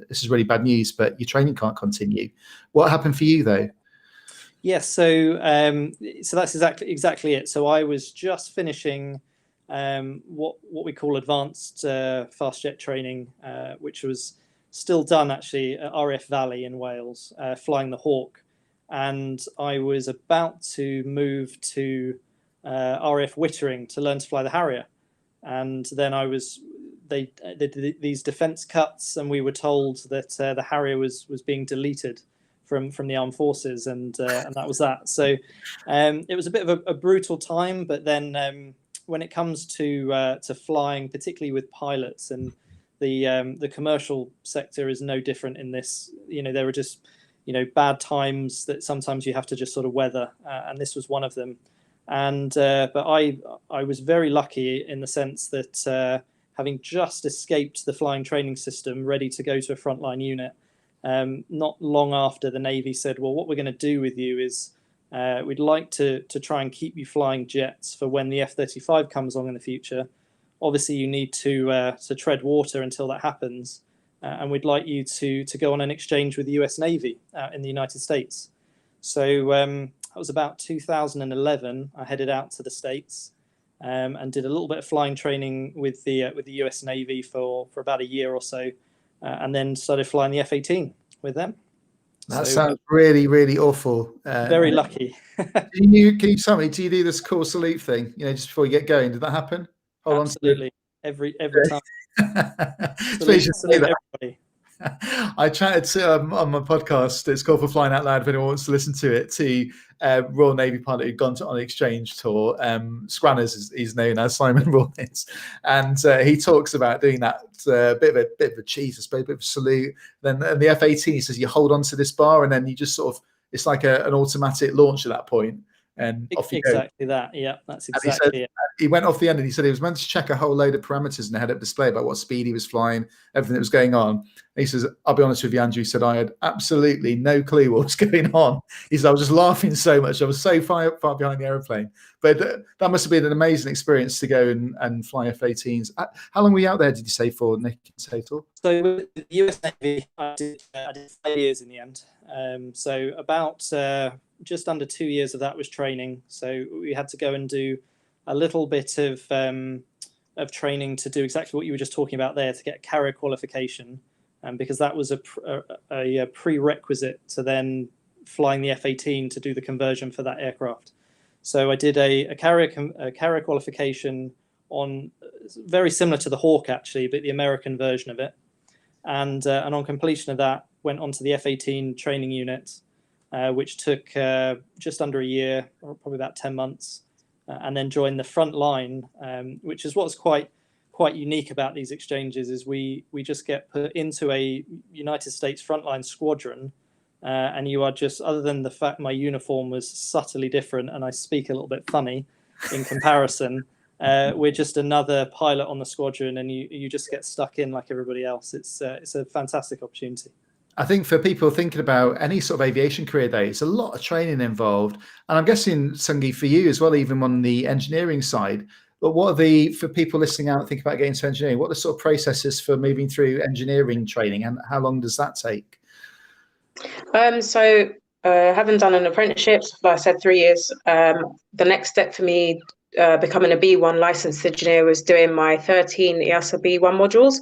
this is really bad news, but your training can't continue. What happened for you though? Yes, so that's exactly it. So I was just finishing what we call advanced fast jet training, which was still done actually at RAF Valley in Wales, flying the Hawk, and I was about to move to RAF Wittering to learn to fly the Harrier. And then they did these defence cuts, and we were told that the Harrier was being deleted from the armed forces, and that was that. So it was a bit of a brutal time. But then when it comes to flying, particularly with pilots, and the commercial sector is no different in this. There are just bad times that sometimes you have to just sort of weather, and this was one of them. And but I was very lucky in the sense that having just escaped the flying training system, ready to go to a frontline unit, not long after the Navy said, well, what we're going to do with you is we'd like to try and keep you flying jets for when the F-35 comes along in the future. Obviously, you need to tread water until that happens, and we'd like you to go on an exchange with the US Navy in the United States. So that was about 2011. I headed out to the States and did a little bit of flying training with the US Navy for about a year or so, and then started flying the F-18 with them. That sounds really, really awful. Very lucky. Can you tell me, do you do this cool salute thing, just before you get going? Did that happen? Hold Absolutely. On to every time. Salute everybody. I chatted to on my podcast, it's called For Flying Out Loud, if anyone wants to listen to it, to Royal Navy pilot who'd gone on an exchange tour. Scranners he's known as, Simon Rawlins, and he talks about doing that bit of a cheese, I suppose, a bit of a salute. Then the F-18, he says you hold on to this bar and then you just sort of, it's like an automatic launch at that point, and off you go. Exactly that. Yeah, that's exactly it. He went off the end and he said he was meant to check a whole load of parameters in the head-up display about what speed he was flying, everything that was going on. And he says, I'll be honest with you, Andrew, he said, I had absolutely no clue what was going on. He said, I was just laughing so much. I was so far behind the aeroplane. But that must have been an amazing experience to go and fly F-18s. How long were you out there, did you say, for, Nick, in total? So with the US Navy, I did 5 years in the end. So about just under 2 years of that was training. So we had to go and do a little bit of training to do exactly what you were just talking about there, to get carrier qualification, because that was a prerequisite to then flying the F-18 to do the conversion for that aircraft. So I did a carrier qualification on, very similar to the Hawk actually, but the American version of it, and on completion of that went on to the F-18 training unit, which took just under a year, or probably about 10 months. And then join the front line, which is what's quite unique about these exchanges, is we just get put into a United States frontline squadron, and you are just, other than the fact my uniform was subtly different and I speak a little bit funny in comparison, we're just another pilot on the squadron, and you just get stuck in like everybody else. It's a fantastic opportunity. I think for people thinking about any sort of aviation career, there's a lot of training involved. And I'm guessing, Tsungi, for you as well, even on the engineering side, but what are for people listening out, thinking about getting into engineering, what are the sort of processes for moving through engineering training, and how long does that take? So having done an apprenticeship, like I said, 3 years, the next step for me, becoming a B1 licensed engineer, was doing my 13 EASA B1 modules.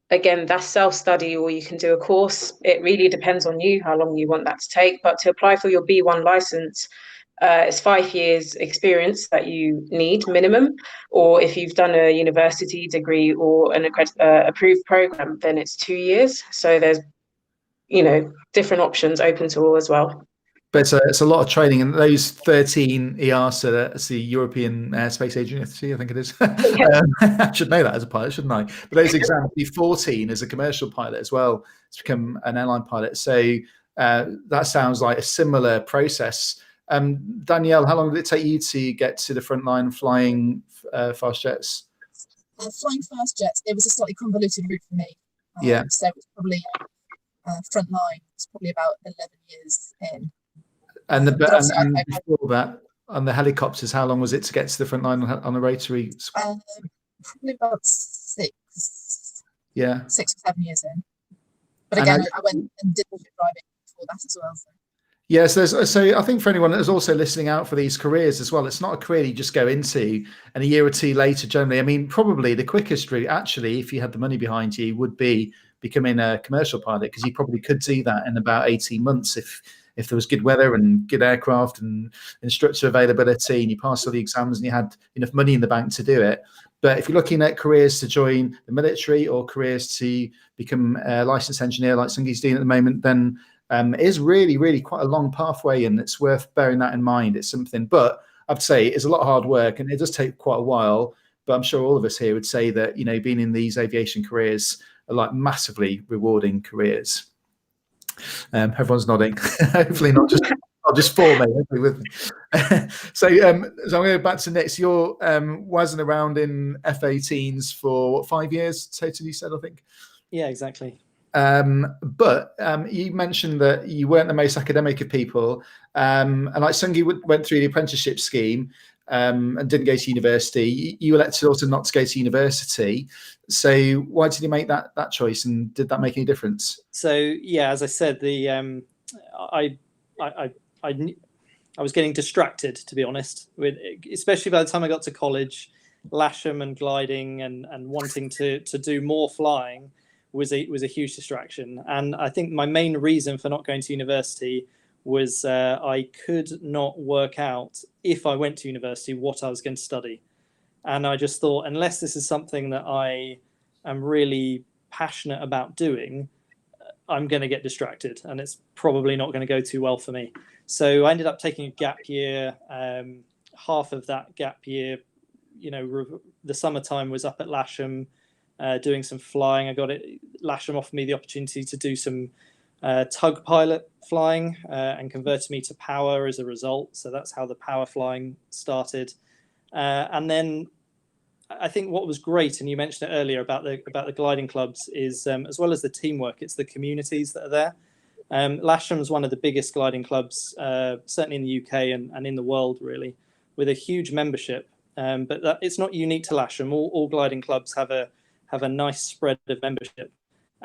Again, that's self-study, or you can do a course. It really depends on you, how long you want that to take. But to apply for your B1 license, it's 5 years experience that you need minimum. Or if you've done a university degree or an approved program, then it's 2 years. So there's, different options open to all as well. But it's a lot of training, and those 13 EASA, that's the European Space Agency, I think it is. I should know that as a pilot, shouldn't I? But those exams, 14 as a commercial pilot as well, to become an airline pilot. So that sounds like a similar process. Danielle, how long did it take you to get to the front line flying fast jets? Flying fast jets, it was a slightly convoluted route for me. Yeah. So it was probably front line, it's probably about 11 years in. And before that, on the helicopters, how long was it to get to the front line on a rotary? Probably about 6 or 7 years in. But again, I went and did driving before that as well. So. Yes, so I think for anyone that's also listening out for these careers as well, it's not a career you just go into and a year or two later generally. I mean, probably the quickest route, actually, if you had the money behind you, would be becoming a commercial pilot, because you probably could do that in about 18 months if there was good weather and good aircraft and instructor availability, and you passed all the exams and you had enough money in the bank to do it. But if you're looking at careers to join the military or careers to become a licensed engineer like Tsungi's doing at the moment, then it is really, really quite a long pathway, and it's worth bearing that in mind. It's something, but I'd say it's a lot of hard work and it does take quite a while. But I'm sure all of us here would say that, being in these aviation careers are like massively rewarding careers. Everyone's nodding. Hopefully not just for me, hopefully with me. So I'm going to go back to Nick. So you're whizzing around in F-18s for 5 years totally, you said, I think? Yeah, exactly. But you mentioned that you weren't the most academic of people, and like Tsungi went through the apprenticeship scheme and didn't go to university. You elected also not to go to university. So why did you make that choice, and did that make any difference? So yeah, as I said, I I was getting distracted, to be honest, especially by the time I got to college. Lasham and gliding and wanting to do more flying was a huge distraction. And I think my main reason for not going to university was I could not work out, if I went to university, what I was going to study. And I just thought, unless this is something that I am really passionate about doing, I'm going to get distracted, and it's probably not going to go too well for me. So I ended up taking a gap year. Half of that gap year, the summertime was up at Lasham doing some flying. Lasham offered me the opportunity to do some tug pilot flying and converted me to power as a result. So that's how the power flying started. And then I think what was great, and you mentioned it earlier about the gliding clubs, is as well as the teamwork, it's the communities that are there. Lasham is one of the biggest gliding clubs, certainly in the UK and in the world, really, with a huge membership. But it's not unique to Lasham. All gliding clubs have a nice spread of membership.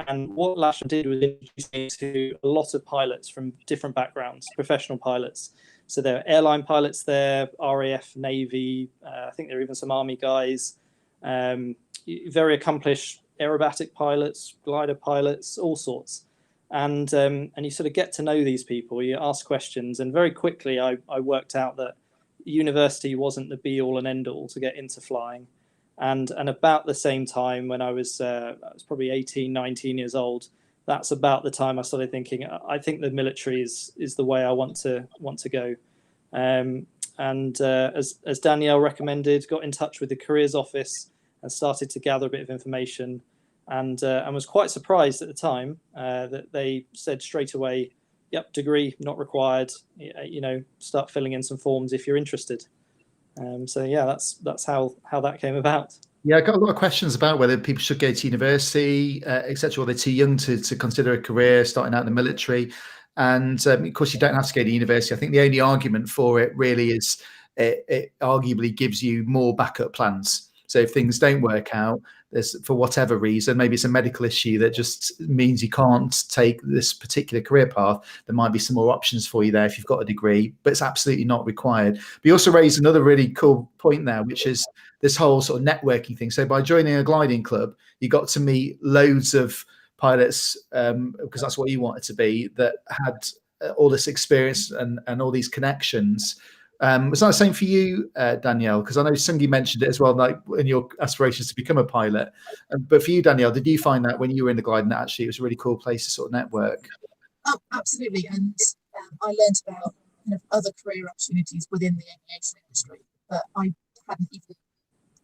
And what Lasham did was introduce me to a lot of pilots from different backgrounds, professional pilots. So there are airline pilots there, RAF, Navy, I think there are even some Army guys, very accomplished aerobatic pilots, glider pilots, all sorts. And you sort of get to know these people, you ask questions, and very quickly I worked out that university wasn't the be-all and end-all to get into flying. And about the same time, when I was probably 18, 19 years old, that's about the time I started thinking, I think the military is the way I want to go. As Danielle recommended, got in touch with the careers office and started to gather a bit of information, and was quite surprised at the time that they said straight away, yep, degree not required, start filling in some forms if you're interested. So yeah, that's how that came about. Yeah, I got a lot of questions about whether people should go to university, etc., or they're too young to consider a career starting out in the military. And of course, you don't have to go to university. I think the only argument for it really is it arguably gives you more backup plans. So if things don't work out, there's, for whatever reason, maybe it's a medical issue that just means you can't take this particular career path, there might be some more options for you there if you've got a degree, but it's absolutely not required. But you also raised another really cool point there, which is this whole sort of networking thing. So by joining a gliding club, you got to meet loads of pilots, because that's what you wanted to be, that had all this experience and all these connections. Was that the same for you, Danielle? Because I know Tsungi mentioned it as well, like in your aspirations to become a pilot. But for you, Danielle, did you find that when you were in the gliding, that actually it was a really cool place to sort of network? Oh, absolutely. And I learned about kind of other career opportunities within the aviation industry that I hadn't even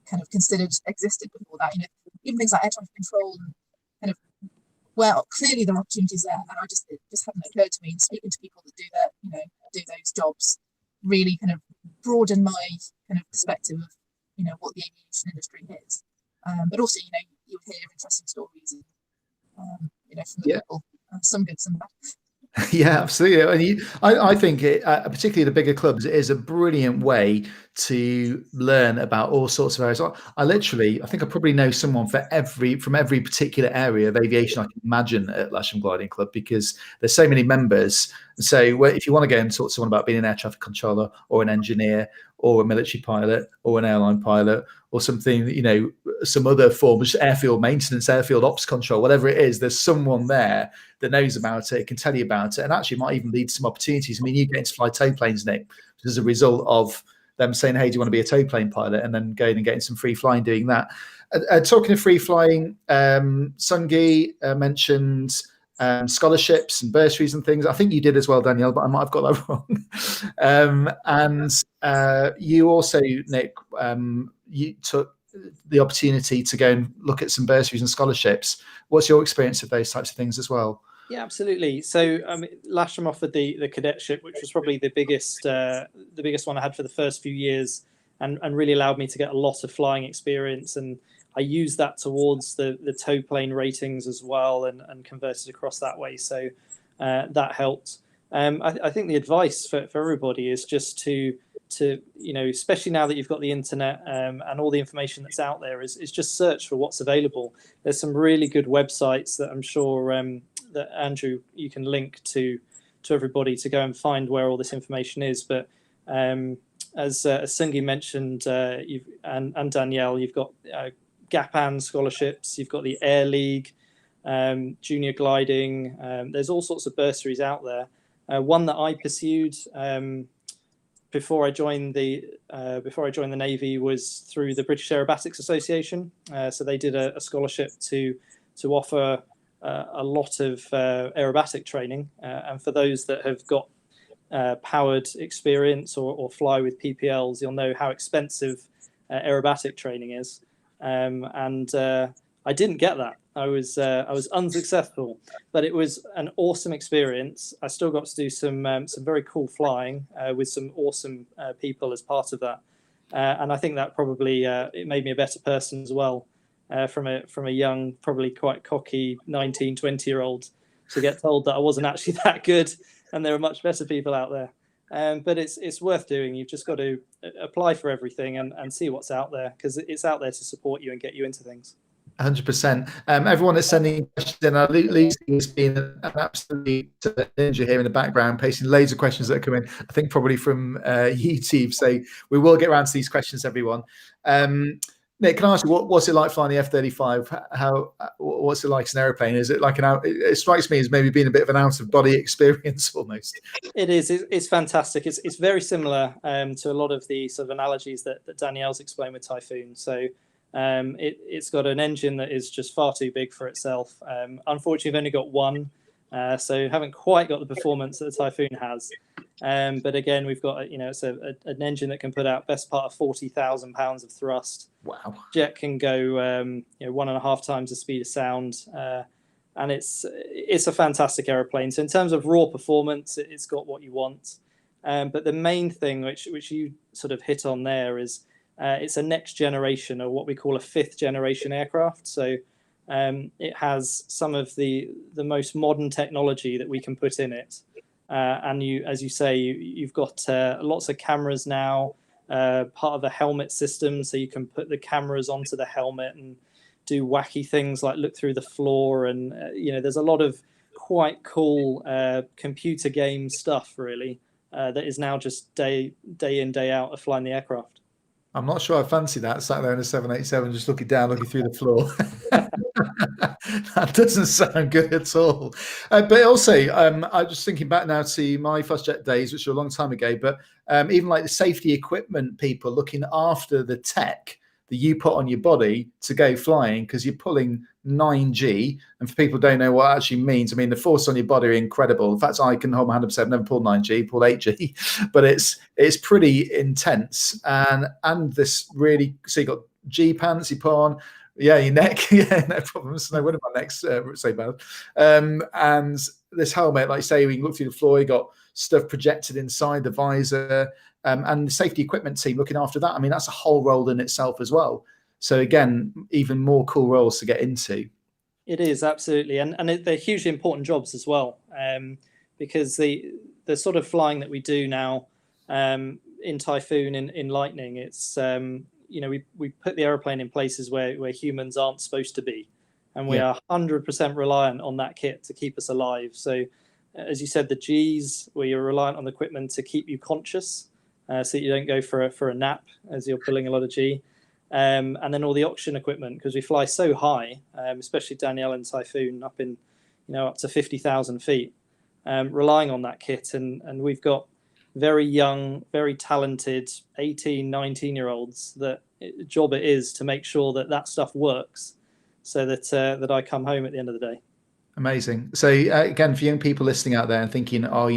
kind of considered existed before that. Even things like air traffic control and kind of, well, clearly there are opportunities there, and it just hadn't occurred to me. And speaking to people that do that, do those jobs, really kind of broaden my kind of perspective of what the aviation industry is, but also you hear interesting stories and from the people, some good, some bad. Yeah, absolutely. And I think particularly the bigger clubs, it is a brilliant way to learn about all sorts of areas. I think I probably know someone from every particular area of aviation I can imagine at Lasham Gliding Club, because there's so many members. So if you want to go and talk to someone about being an air traffic controller or an engineer or a military pilot or an airline pilot or something, some other form of airfield maintenance, airfield ops control, whatever it is, there's someone there that knows about it, can tell you about it, and actually might even lead to some opportunities. I mean, you get to fly tow planes, Nick, as a result of them saying, hey, do you want to be a tow plane pilot? And then going and getting some free flying doing that. Talking of free flying, Tsungi mentioned scholarships and bursaries and things. I think you did as well, Danielle, but I might have got that wrong. And you also, Nick, you took the opportunity to go and look at some bursaries and scholarships. What's your experience of those types of things as well? Yeah, absolutely. So Lasham offered the cadetship, which was probably the biggest one I had for the first few years, and really allowed me to get a lot of flying experience. And I used that towards the tow plane ratings as well, and converted across that way. So that helped. I think the advice for everybody is just to especially now that you've got the internet and all the information that's out there, is just search for what's available. There's some really good websites that I'm sure that Andrew, you can link to everybody to go and find where all this information is. But as Tsungi mentioned, and Danielle, you've got GAPAN scholarships, you've got the Air League, junior gliding. There's all sorts of bursaries out there. One that I pursued before I joined the Navy was through the British Aerobatics Association. So they did a scholarship to offer a lot of aerobatic training, and for those that have got powered experience or fly with PPLs, you'll know how expensive aerobatic training is. And I didn't get that. I was unsuccessful, but it was an awesome experience. I still got to do some very cool flying with some awesome people as part of that, and I think that probably it made me a better person as well. From a young, probably quite cocky 19, 20-year-old, to get told that I wasn't actually that good and there are much better people out there. But it's worth doing. You've just got to apply for everything and see what's out there, because it's out there to support you and get you into things. 100%. Everyone that's sending questions in, Lucy has been an absolute ninja here in the background, pasting loads of questions that are coming, I think probably from YouTube. So we will get around to these questions, everyone. Nick, can I ask you, what's it like flying the F-35? What's it like as an aeroplane? Is it like it strikes me as maybe being a bit of an out-of-body experience almost. It is. It's fantastic. It's very similar to a lot of the sort of analogies that Danielle's explained with Typhoon. So it's got an engine that is just far too big for itself. Unfortunately, we've only got one, so haven't quite got the performance that the Typhoon has. But again, we've got it's an engine that can put out best part of 40,000 pounds of thrust. Wow. Jet can go 1.5 times the speed of sound, and it's a fantastic aeroplane. So in terms of raw performance, it's got what you want. But the main thing which you sort of hit on there is it's a next generation, or what we call a 5th generation aircraft. So it has some of the most modern technology that we can put in it. And as you say, you've got lots of cameras now, part of the helmet system, so you can put the cameras onto the helmet and do wacky things like look through the floor, and there's a lot of quite cool computer game stuff really that is now just day in, day out of flying the aircraft. I'm not sure I fancy that, sat there in a 787 just looking through the floor. That doesn't sound good at all. But also, I'm just thinking back now to my first jet days, which were a long time ago, but even like the safety equipment people looking after the tech that you put on your body to go flying, because you're pulling 9G. And for people who don't know what it actually means, I mean, the force on your body are incredible. In fact, I can hold my hand up and say I've never pulled 9G, pulled 8G, but it's pretty intense. And this really, so you got G pants you put on, your neck, no problems. No, one of my necks so bad. And this helmet, like you say, we can look through the floor, you got stuff projected inside the visor. And the safety equipment team looking after that. I mean, that's a whole role in itself as well. So again, even more cool roles to get into. It is, absolutely. And they're hugely important jobs as well, because the sort of flying that we do now in Typhoon, in Lightning, it's, we put the aeroplane in places where humans aren't supposed to be. And we are 100% reliant on that kit to keep us alive. So as you said, the Gs, where you're reliant on the equipment to keep you conscious, so you don't go for a nap as you're pulling a lot of G. And then all the oxygen equipment, because we fly so high, especially Danielle and Typhoon up in, up to 50,000 feet, relying on that kit. And we've got very young, very talented 18, 19-year-olds that job it is to make sure that stuff works, so that I come home at the end of the day. Amazing. So again, for young people listening out there and thinking, I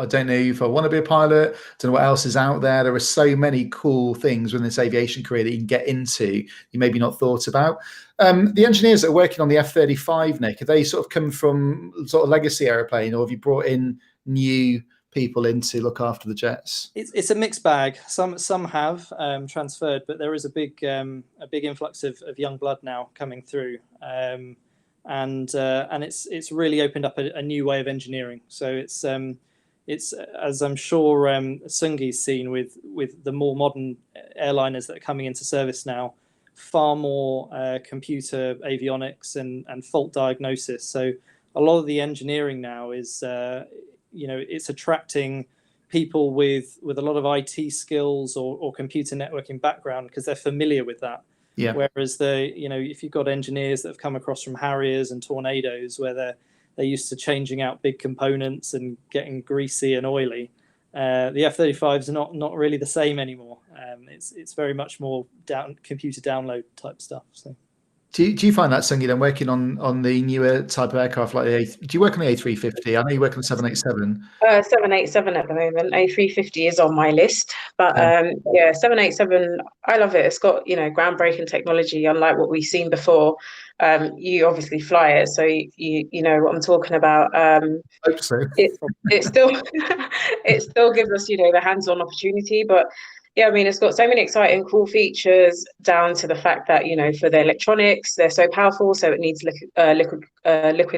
don't know if I want to be a pilot, don't know what else is out there. There are so many cool things within this aviation career that you can get into you maybe not thought about. The engineers that are working on the F-35, Nick, are they sort of come from sort of legacy aeroplane, or have you brought in new people in to look after the jets? It's a mixed bag. Some have transferred, but there is a big influx of young blood now coming through. And it's really opened up a new way of engineering. So it's as I'm sure Tsungi's seen with the more modern airliners that are coming into service now, far more computer avionics and fault diagnosis. So a lot of the engineering now is it's attracting people with a lot of IT skills or computer networking background because they're familiar with that. Yeah. Whereas if you've got engineers that have come across from Harriers and Tornadoes where they're used to changing out big components and getting greasy and oily, the F-35 is not really the same anymore. It's very much more computer download type stuff. So. Do you find that, Tsungi, then working on the newer type of aircraft like do you work on the A350? I know you work on the 787. 787 at the moment. A350 is on my list, but 787, I love it. It's got groundbreaking technology, unlike what we've seen before. You obviously fly it, so you know what I'm talking about. Hope so. It still it still gives us the hands-on opportunity, but yeah, I mean, it's got so many exciting, cool features down to the fact that, for the electronics, they're so powerful. So it needs liquid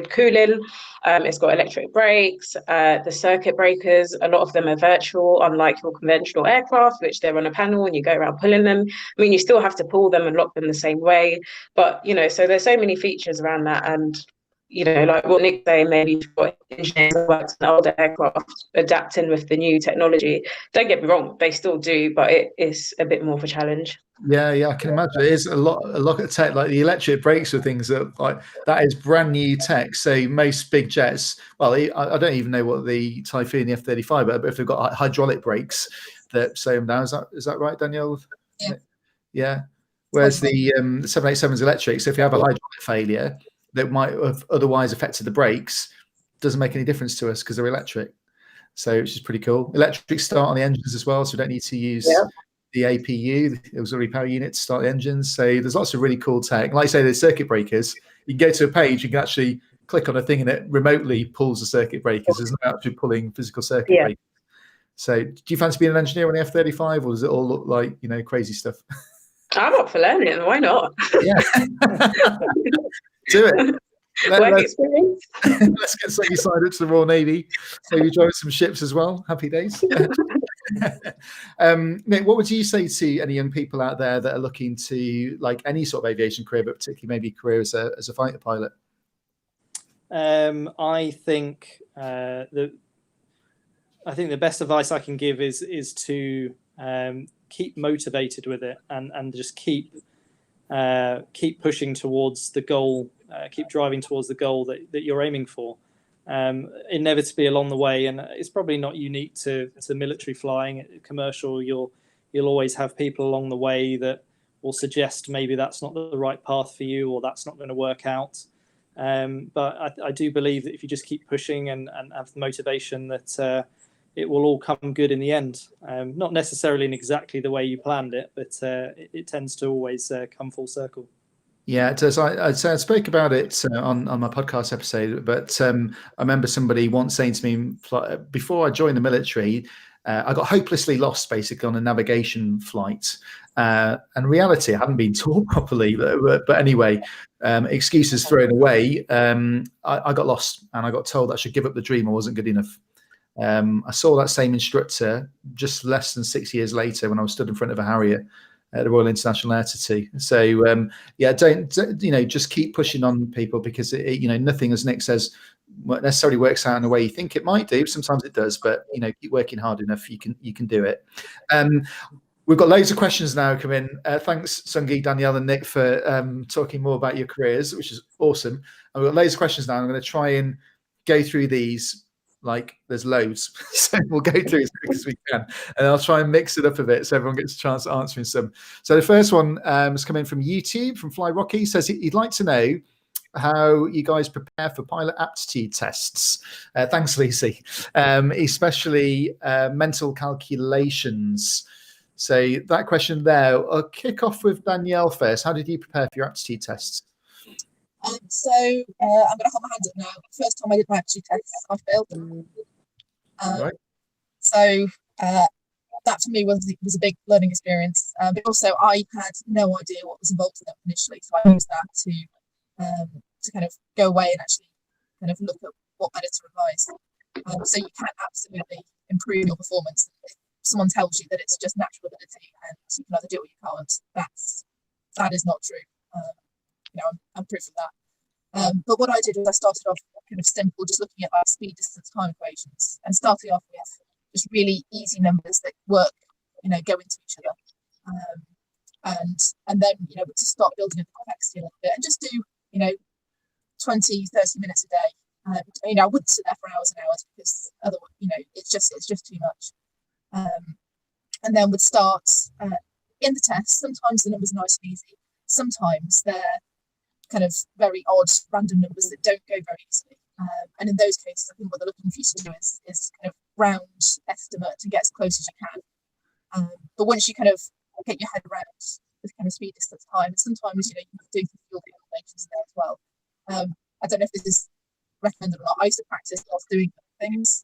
cooling. It's got electric brakes, the circuit breakers. A lot of them are virtual, unlike your conventional aircraft, which they're on a panel and you go around pulling them. I mean, you still have to pull them and lock them the same way. But, so there's so many features around that. And, like what Nick's saying, maybe you've got engineers that work on older aircraft adapting with the new technology. Don't get me wrong, they still do, but it is a bit more of a challenge. Yeah, I can imagine. It is a lot of tech, like the electric brakes or things that is brand new tech. So most big jets, well, I don't even know what the Typhoon, the F-35, but if they've got hydraulic brakes that slow them down, is that right, Danielle? Yeah. Whereas the 787 is electric, so if you have a hydraulic failure that might have otherwise affected the brakes, doesn't make any difference to us because they're electric. So which is pretty cool. Electric start on the engines as well, so we don't need to use the APU, the auxiliary power unit, to start the engines. So there's lots of really cool tech. Like I say, there's circuit breakers. You can go to a page, you can actually click on a thing and it remotely pulls the circuit breakers. There's no actually pulling physical circuit breakers. So do you fancy being an engineer on the F-35, or does it all look like crazy stuff? I'm up for learning. Why not? Yeah. Do it. Work experience. Let's get Tsungi signed up to the Royal Navy. Maybe join some ships as well. Happy days. Nick, what would you say to any young people out there that are looking to any sort of aviation career, but particularly maybe a career as a fighter pilot? I think the best advice I can give is to keep motivated with it and just keep pushing towards the goal, keep driving towards the goal that you're aiming for. Inevitably along the way, and it's probably not unique to military flying. Commercial, you'll always have people along the way that will suggest maybe that's not the right path for you, or that's not going to work out. But I do believe that if you just keep pushing and have the motivation, that it will all come good in the end. Not necessarily in exactly the way you planned it, but it tends to always come full circle. Yeah, it does. I spoke about it on my podcast episode, but I remember somebody once saying to me, before I joined the military, I got hopelessly lost basically on a navigation flight. And reality, I hadn't been taught properly, but anyway, excuses thrown away. I got lost and I got told that I should give up the dream. I wasn't good enough. I saw that same instructor just less than 6 years later when I was stood in front of a Harrier at the Royal International Air Tattoo. So don't just keep pushing on people, because nothing, as Nick says, necessarily works out in the way you think it might do. Sometimes it does, but keep working hard enough, you can do it. We've got loads of questions now come in. Thanks, Tsungi, Danielle, and Nick, for talking more about your careers, which is awesome. And we've got loads of questions now. I'm going to try and go through these. There's loads, so we'll go through as quick as we can, and I'll try and mix it up a bit so everyone gets a chance at answering some. So the first one has come in from YouTube, from Fly Rocky. He says he'd like to know how you guys prepare for pilot aptitude tests. Thanks, Lucy. Especially mental calculations. So that question there, I'll kick off with Danielle first. How did you prepare for your aptitude tests? I'm going to hold my hand up now. The first time I did my aptitude tests, I failed. Right. So that for me was a big learning experience. But also, I had no idea what was involved in them initially, so I used that to kind of go away and actually kind of look at what better to revise. So you can absolutely improve your performance if someone tells you that it's just natural ability and you can either do it or you can't. That is not true. I'm proof of that. But what I did was I started off kind of simple, just looking at like speed, distance, time equations, and starting off with just really easy numbers that work, go into each other. And then, to start building up the complexity a little bit and just do, 20, 30 minutes a day. I wouldn't sit there for hours and hours because otherwise, it's just too much. And then would start in the test. Sometimes the numbers are nice and easy. Sometimes they're kind of very odd, random numbers that don't go very easily. And in those cases, I think what they're looking for you to do is kind of round estimate to get as close as you can. But once you kind of get your head around the kind of speed, distance, time, and sometimes you can do the fuel calculations there as well. I don't know if this is recommended or not. I used to practice whilst doing things,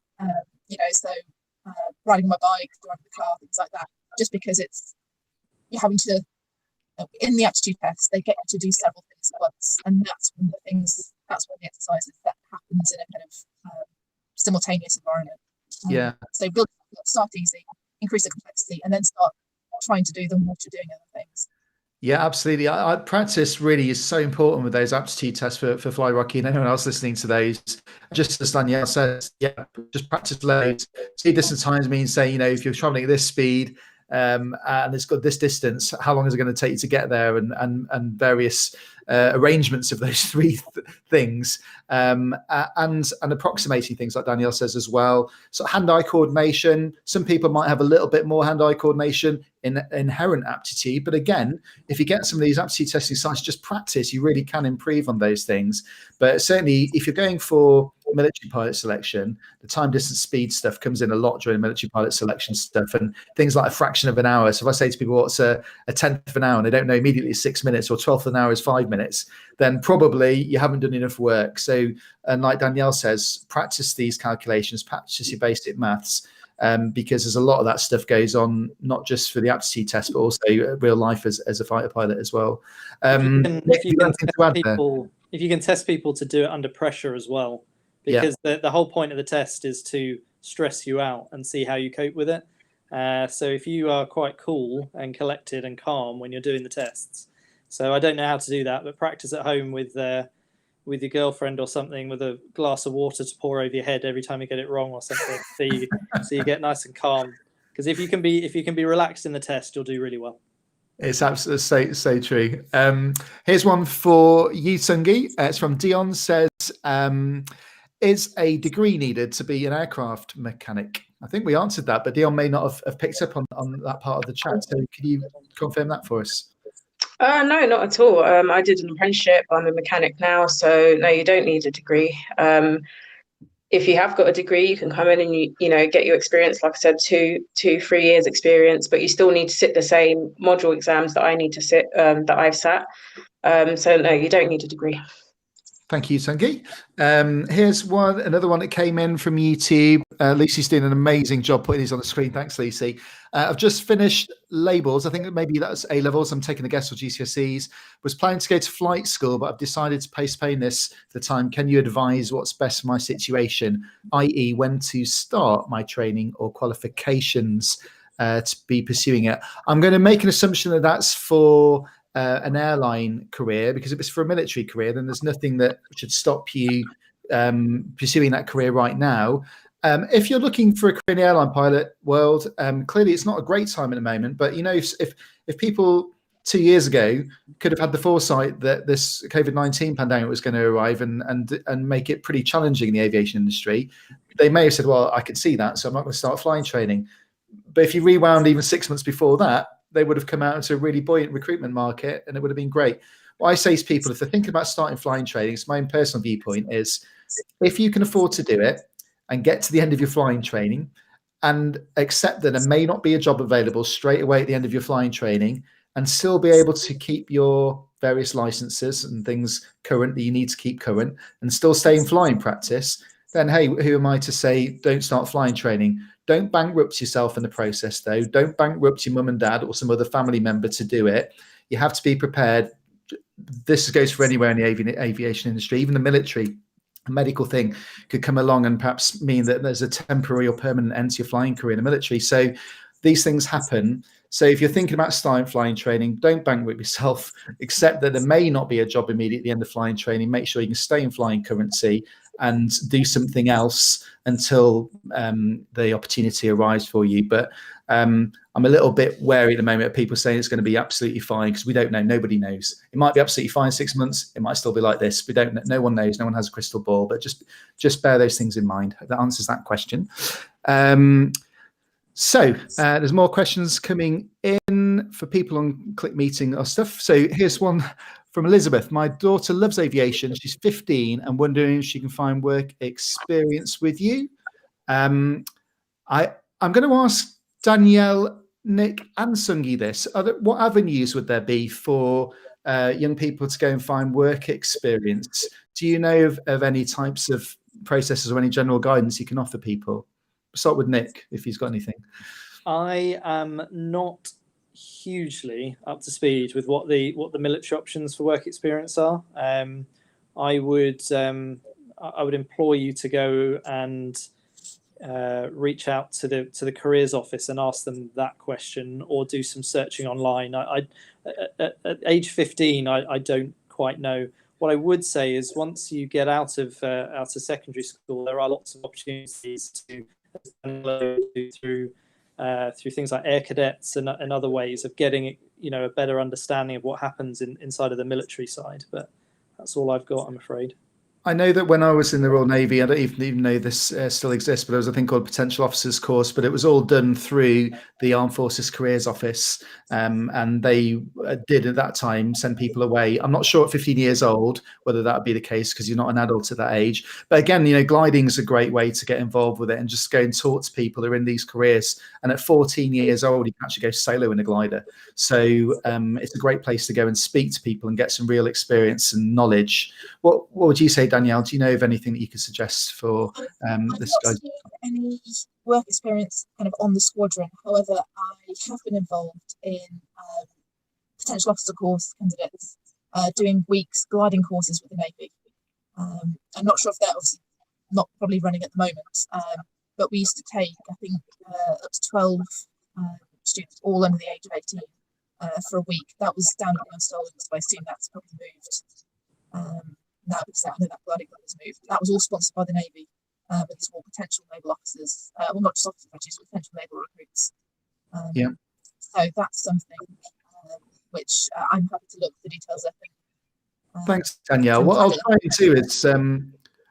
so riding my bike, driving the car, things like that. Just because you're having to, in the aptitude test, they get you to do several things at once, and that's one of the exercises that happens in a kind of simultaneous environment. Yeah. So start easy, increase the complexity, and then start trying to do them while you're doing other things. Yeah, absolutely. I practice really is so important with those aptitude tests for Fly Rocky and anyone else listening to those. Just as Danielle says, just practice loads. Speed, distance, times means say, if you're traveling at this speed and it's got this distance, how long is it going to take you to get there, and various arrangements of those three things, and approximating things like Danielle says as well. So hand-eye coordination, some people might have a little bit more hand-eye coordination in inherent aptitude, but again, if you get some of these aptitude testing sites, just practice, you really can improve on those things. But certainly if you're going for military pilot selection, the time, distance, speed stuff comes in a lot during military pilot selection stuff, and things like a fraction of an hour. So if I say to people what's a tenth of an hour and they don't know immediately it's 6 minutes, or 12th of an hour is 5 minutes, then probably you haven't done enough work. So, and like Danielle says, practice these calculations, practice your basic maths, because there's a lot of that stuff goes on, not just for the aptitude test, but also real life as a fighter pilot as well. If you can test people to do it under pressure as well, because the whole point of the test is to stress you out and see how you cope with it. So if you are quite cool and collected and calm when you're doing the tests, so I don't know how to do that, but practice at home with your girlfriend or something, with a glass of water to pour over your head every time you get it wrong or something, so you get nice and calm. Because if you can be relaxed in the test, you'll do really well. It's absolutely so true. Here's one for you, Tsungi. It's from Dion. Says, is a degree needed to be an aircraft mechanic? I think we answered that, but Dion may not have picked up on that part of the chat. So could you confirm that for us? No, not at all. I did an apprenticeship. I'm a mechanic now, so no, you don't need a degree. If you have got a degree, you can come in and you get your experience. Like I said, 3 years experience, but you still need to sit the same module exams that I need to sit, that I've sat. So no, you don't need a degree. Thank you, Tsungi. Here's another one that came in from YouTube. Lucy's doing an amazing job putting these on the screen. Thanks, Lucy. I've just finished labels. I think that maybe that's A-levels. I'm taking a guess, or GCSEs. Was planning to go to flight school, but I've decided to postpone this for the time. Can you advise what's best for my situation, i.e. when to start my training or qualifications to be pursuing it? I'm going to make an assumption that that's for an airline career, because if it's for a military career, then there's nothing that should stop you pursuing that career right now. If you're looking for a career in the airline pilot world, clearly it's not a great time at the moment. But if people 2 years ago could have had the foresight that this COVID-19 pandemic was going to arrive and make it pretty challenging in the aviation industry, they may have said, "Well, I can see that, so I'm not going to start flying training." But if you rewound even 6 months before that, they would have come out into a really buoyant recruitment market, and it would have been great. What I say to people, if they're thinking about starting flying training, it's my own personal viewpoint, is if you can afford to do it and get to the end of your flying training and accept that there may not be a job available straight away at the end of your flying training, and still be able to keep your various licenses and things current that you need to keep current, and still stay in flying practice, then hey, who am I to say don't start flying training? Don't bankrupt yourself in the process, though. Don't bankrupt your mum and dad or some other family member to do it. You have to be prepared. This goes for anywhere in the aviation industry. Even the military, a medical thing could come along and perhaps mean that there's a temporary or permanent end to your flying career in the military. So these things happen. So if you're thinking about starting flying training, don't bankrupt yourself, except that there may not be a job immediately at the end of flying training. Make sure you can stay in flying currency and do something else until the opportunity arrives for you. But I'm a little bit wary at the moment of people saying it's going to be absolutely fine, because we don't know. Nobody knows. It might be absolutely fine in 6 months. It might still be like this. We don't know. No one knows. No one has a crystal ball. But just bear those things in mind. That answers that question. So there's more questions coming in for people on Click Meeting or stuff. So here's one from Elizabeth. My daughter loves aviation. She's 15 and wondering if she can find work experience with you. I'm going to ask Danielle, Nick, and Tsungi this. What avenues would there be for young people to go and find work experience? Do you know of any types of processes or any general guidance you can offer people? Start with Nick, if he's got anything. I am not hugely up to speed with what the military options for work experience are. I would implore you to go and reach out to the careers office and ask them that question, or do some searching online. At age 15, I don't quite know. What I would say is, once you get out of secondary school, there are lots of opportunities to through things like air cadets and other ways of getting a better understanding of what happens inside of the military side. But that's all I've got, I'm afraid. I know that when I was in the Royal Navy, I don't even know this still exists, but there was a thing called Potential Officers Course, but it was all done through the Armed Forces Careers Office. And they did at that time send people away. I'm not sure at 15 years old whether that would be the case, because you're not an adult at that age. But again, gliding is a great way to get involved with it and just go and talk to people who are in these careers. And at 14 years old, you can actually go solo in a glider. So it's a great place to go and speak to people and get some real experience and knowledge. What would you say, Danielle? Do you know of anything that you could suggest for this guy? Any work experience kind of on the squadron. However, I have been involved in potential officer course candidates doing weeks gliding courses with the Navy. I'm not sure if they're obviously not probably running at the moment, but we used to take, I think, up to 12 students, all under the age of 18, for a week. That was down at the Stolens, but I assume that's probably moved. Now, because I know that gliding club has moved. That was all sponsored by the Navy, but it's all potential naval officers, well, not just officers, actually, but potential naval recruits. Yeah. So that's something which I'm happy to look at the details, I think. Thanks, Danielle. What I'll try and do is,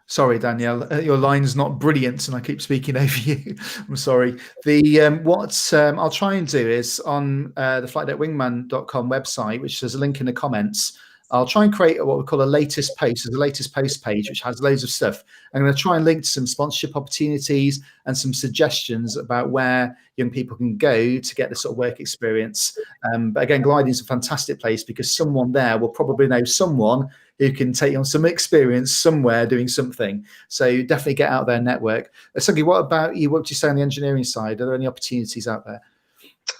sorry, Danielle, your line's not brilliant, and I keep speaking over you. I'm sorry. I'll try and do is on the flightdeck.wingman.com website, which there's a link in the comments. I'll try and create what we call a latest post. There's a latest post page which has loads of stuff. I'm going to try and link to some sponsorship opportunities and some suggestions about where young people can go to get this sort of work experience. But again, gliding is a fantastic place, because someone there will probably know someone who can take on some experience somewhere doing something. So definitely get out there, network. Tsungi, what about you? What would you say on the engineering side? Are there any opportunities out there?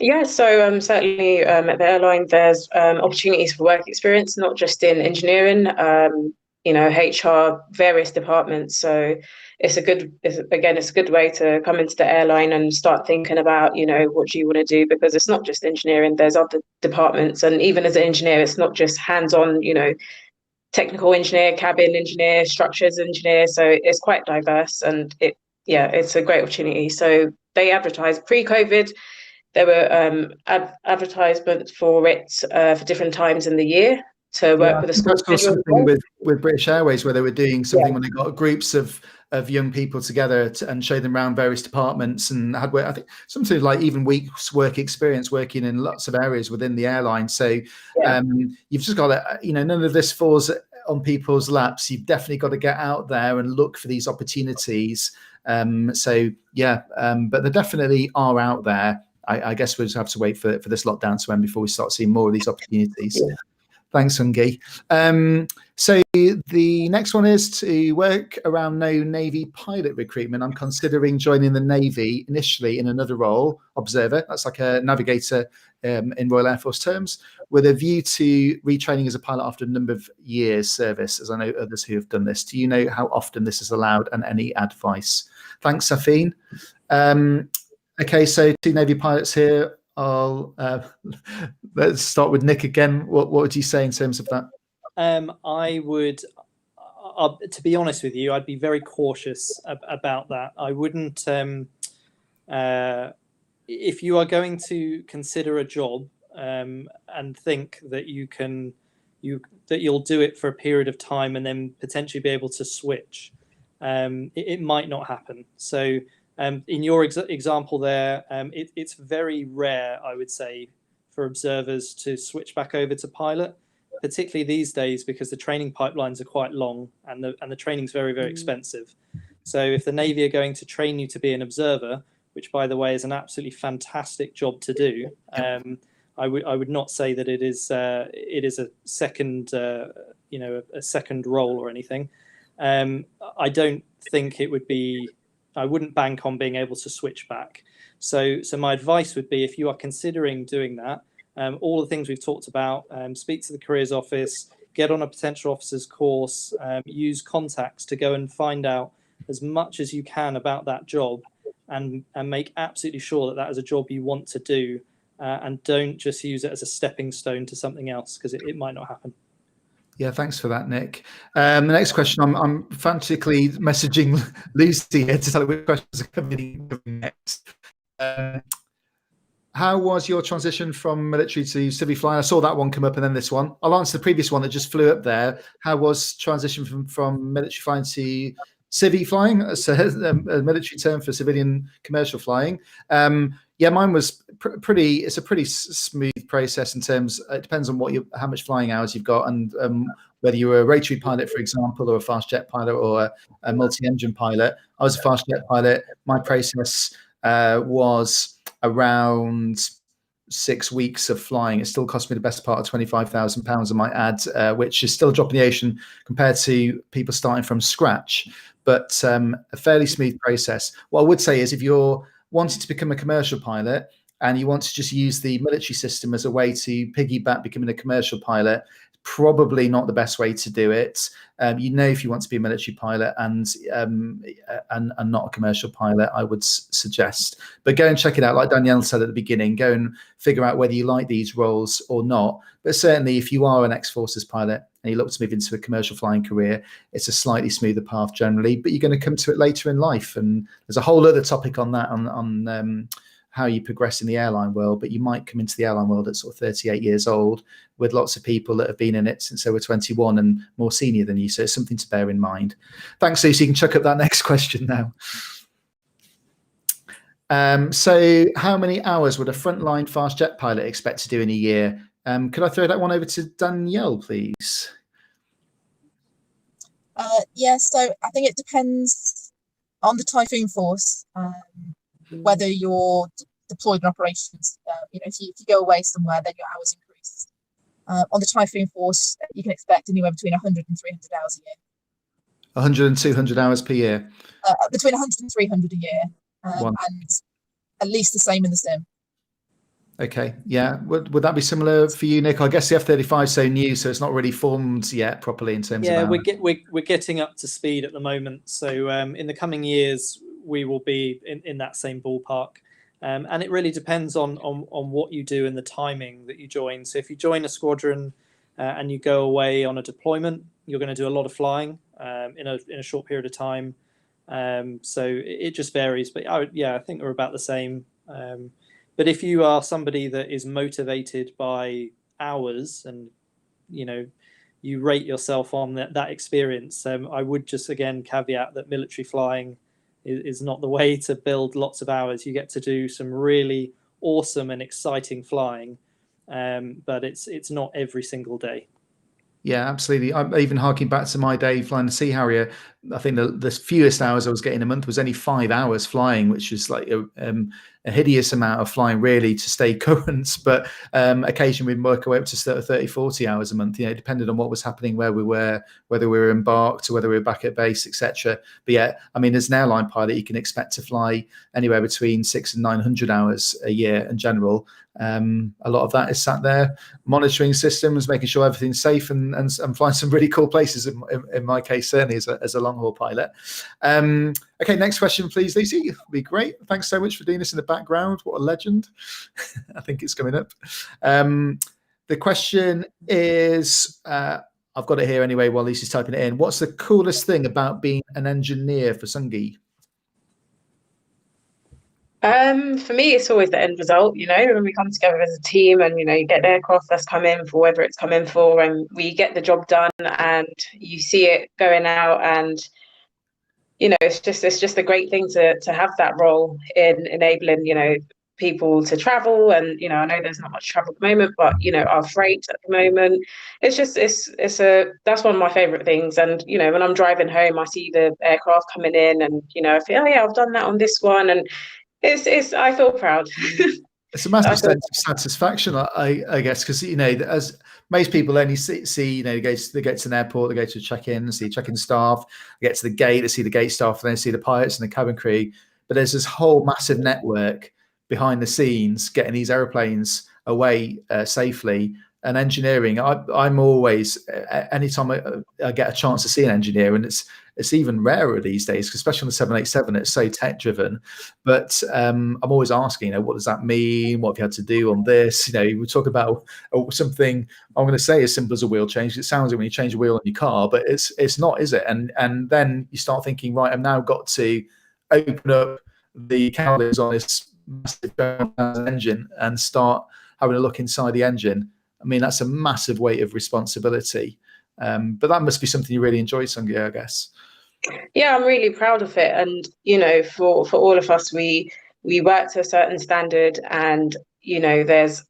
Yeah, so certainly at the airline, there's opportunities for work experience, not just in engineering, HR, various departments. So it's a good way to come into the airline and start thinking about, what do you want to do? Because it's not just engineering, there's other departments. And even as an engineer, it's not just hands-on, technical engineer, cabin engineer, structures engineer. So it's quite diverse, and it's a great opportunity. So they advertised pre-COVID. There were advertisements for it for different times in the year to work with a school. That's something with British Airways, where they were doing something when they got groups of young people together and showed them around various departments, and had, I think, something like even weeks work experience working in lots of areas within the airline. So you've just got to, none of this falls on people's laps. You've definitely got to get out there and look for these opportunities. But there definitely are out there. I guess we'll just have to wait for this lockdown to end before we start seeing more of these opportunities. Yeah. Thanks, Tsungi. So the next one is to work around no Navy pilot recruitment. I'm considering joining the Navy initially in another role, observer. That's like a navigator in Royal Air Force terms, with a view to retraining as a pilot after a number of years service, as I know others who have done this. Do you know how often this is allowed, and any advice? Thanks, Safine. Okay, so 2 Navy pilots here Let's start with Nick again. What would you say in terms of that? I would, to be honest with you, I'd be very cautious about that. I wouldn't. If you are going to consider a job and think that you'll do it for a period of time and then potentially be able to switch, it might not happen. So in your example there, it's very rare, I would say, for observers to switch back over to pilot, particularly these days, because the training pipelines are quite long and the training's very, very expensive. So if the Navy are going to train you to be an observer, which, by the way, is an absolutely fantastic job to do, I would not say that it is a second a second role or anything. I don't think it would be. I wouldn't bank on being able to switch back. So my advice would be, if you are considering doing that, all the things we've talked about, speak to the careers office, get on a potential officer's course, use contacts to go and find out as much as you can about that job, and make absolutely sure that that is a job you want to do, and don't just use it as a stepping stone to something else, because it might not happen. Yeah, thanks for that, Nick. The next question, I'm frantically messaging Lucy here to tell her which questions are coming next. How was your transition from military to civvy flying? I saw that one come up, and then this one. I'll answer the previous one that just flew up there. How was transition from military flying to civvy flying? It's a military term for civilian commercial flying. Yeah, mine was it's a pretty smooth process in terms. It depends on how much flying hours you've got, and whether you were a rotary pilot, for example, or a fast jet pilot, or a multi-engine pilot. I was a fast jet pilot. My process was around 6 weeks of flying. It still cost me the best part of £25,000, I might add, which is still a drop in the ocean compared to people starting from scratch, but a fairly smooth process. What I would say is, if you're wanting to become a commercial pilot and you want to just use the military system as a way to piggyback becoming a commercial pilot, probably not the best way to do it. If you want to be a military pilot and not a commercial pilot, I would suggest. But go and check it out. Like Danielle said at the beginning, go and figure out whether you like these roles or not. But certainly, if you are an ex-forces pilot and you look to move into a commercial flying career, it's a slightly smoother path generally. But you're going to come to it later in life, and there's a whole other topic on that on how you progress in the airline world. But you might come into the airline world at sort of 38 years old, with lots of people that have been in it since they were 21 and more senior than you. So it's something to bear in mind. Thanks, Lucy. You can chuck up that next question now. So how many hours would a frontline fast jet pilot expect to do in a year? Could I throw that one over to Danielle, please? Yeah, so I think it depends on the Typhoon force, whether you're deployed in operations. If you go away somewhere, then your hours increase. On the Typhoon force, you can expect anywhere between 100 and 300 hours a year. 100 and 200 hours per year? Between 100 and 300 a year, and at least the same in the sim. Okay, yeah. Would that be similar for you, Nick? I guess the F-35 is so new, so it's not really formed yet properly in terms of hours. we're getting up to speed at the moment. So in the coming years, we will be in that same ballpark. And it really depends on what you do and the timing that you join. So if you join a squadron and you go away on a deployment, you're going to do a lot of flying in a short period of time. So it just varies. But I think we're about the same. But if you are somebody that is motivated by hours and, you rate yourself on that experience, I would just, again, caveat that military flying is not the way to build lots of hours. You get to do some really awesome and exciting flying, but it's not every single day. Yeah, absolutely. I'm even harking back to my day flying the Sea Harrier. I think the fewest hours I was getting a month was only 5 hours flying, which is like a hideous amount of flying really to stay current. But occasionally we'd work our way up to 30, 40 hours a month, depending on what was happening, where we were, whether we were embarked or whether we were back at base, etc. But yeah, I mean, as an airline pilot, you can expect to fly anywhere between 600 and 900 hours a year in general. A lot of that is sat there monitoring systems, making sure everything's safe, and flying some really cool places. In my case, certainly as a long long-haul pilot. Okay, next question, please, Lucy. It'll be great. Thanks so much for doing this in the background. What a legend. I think it's coming up. The question is, I've got it here anyway while Lucy's typing it in. What's the coolest thing about being an engineer for Tsungi? For me, it's always the end result, when we come together as a team and, you get the aircraft that's come in for whatever it's come in for, and we get the job done and you see it going out, and, it's just a great thing to have that role in enabling, people to travel. And, I know there's not much travel at the moment, but, our freight at the moment, that's one of my favorite things. And, when I'm driving home, I see the aircraft coming in and, I feel, oh yeah, I've done that on this one. And I feel proud. It's a massive sense of satisfaction, I guess, because as most people only see they get to an airport, they go to check-in, see check-in staff, they get to the gate, they see the gate staff, and then see the pilots and the cabin crew. But there's this whole massive network behind the scenes getting these airplanes away safely. And engineering, I'm always, anytime I get a chance to see an engineer, and it's even rarer these days, especially on the 787, it's so tech driven. But I'm always asking, what does that mean? What have you had to do on this? We talk about something I'm going to say as simple as a wheel change. It sounds like when you change a wheel on your car, but it's not, is it? And then you start thinking, right, I've now got to open up the cowlings on this massive engine and start having a look inside the engine. I mean, that's a massive weight of responsibility. But that must be something you really enjoy, Tsungi, I guess. Yeah, I'm really proud of it. And, for all of us, we work to a certain standard, and, there's